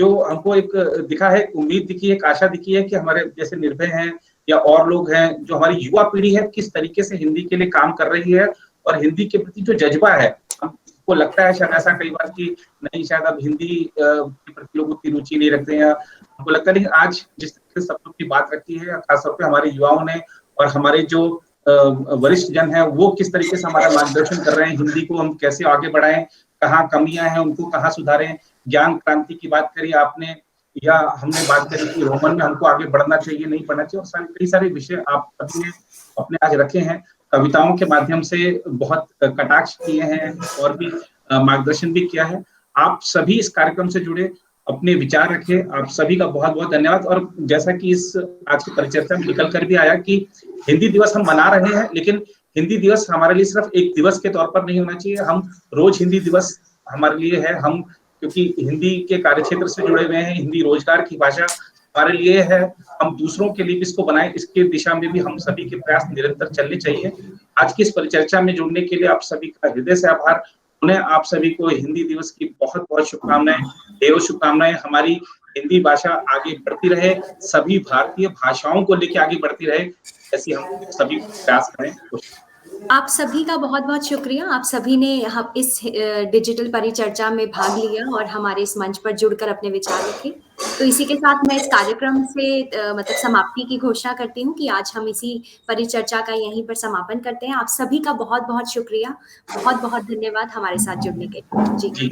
Speaker 4: जो हमको एक दिखा है, उम्मीद दिखी है, एक आशा दिखी है कि हमारे जैसे निर्भय हैं या और लोग हैं, जो हमारी युवा पीढ़ी है, किस तरीके से हिंदी के लिए काम कर रही है और हिंदी के प्रति जो जज्बा है। हमको लगता है शायद ऐसा कई बार कि नहीं, शायद अब हिंदी के प्रति लोग उतनी रुचि नहीं रखते हैं, हमको लगता है। लेकिन आज जिस तरीके से सब लोग की बात रखी है, खासतौर पे हमारे युवाओं ने और हमारे जो वरिष्ठ जन है, वो किस तरीके से हमारा मार्गदर्शन कर रहे हैं, हिंदी को हम कैसे आगे बढ़ाएं, कहाँ कमियां हैं उनको कहाँ सुधारें। ज्ञान क्रांति की बात करी आपने, या हमने बात करी कि रोमन में हमको आगे बढ़ना चाहिए, नहीं बढ़ना चाहिए, और कई सारे विषय आप सभी ने अपने आज रखे हैं। कविताओं के माध्यम से बहुत कटाक्ष किए हैं और भी मार्गदर्शन भी किया है। आप सभी इस कार्यक्रम से जुड़े, अपने विचार रखे, आप सभी का बहुत बहुत धन्यवाद। और जैसा कि इस आज की परिचर्चा में निकल कर भी आया कि हिंदी दिवस हम मना रहे हैं, लेकिन हिंदी दिवस हमारे लिए सिर्फ एक दिवस के तौर पर नहीं होना चाहिए। हम रोज हिंदी दिवस हमारे लिए है, हम क्योंकि हिंदी के कार्यक्षेत्र से जुड़े हुए हैं, हिंदी रोजगार की भाषा हमारे लिए है, हम दूसरों के लिए भी इसको बनाएं, इसके दिशा में भी हम सभी के प्रयास निरंतर चलने चाहिए। आज की इस परिचर्चा में जुड़ने के लिए आप सभी का हृदय से आभार। उन्हें आप सभी को हिंदी दिवस की बहुत बहुत शुभकामनाएं, ढेरों शुभकामनाएं। हमारी हिंदी भाषा आगे बढ़ती रहे, सभी भारतीय भाषाओं को लेकर आगे बढ़ती रहे, ऐसी हम सभी प्रयास करें।
Speaker 1: आप सभी का बहुत बहुत शुक्रिया। आप सभी ने हम इस डिजिटल परिचर्चा में भाग लिया और हमारे इस मंच पर जुड़कर अपने विचार रखे। तो इसी के साथ मैं इस कार्यक्रम से मतलब समाप्ति की घोषणा करती हूँ कि आज हम इसी परिचर्चा का यहीं पर समापन करते हैं। आप सभी का बहुत बहुत शुक्रिया, बहुत बहुत धन्यवाद हमारे साथ जुड़ने के लिए। जी।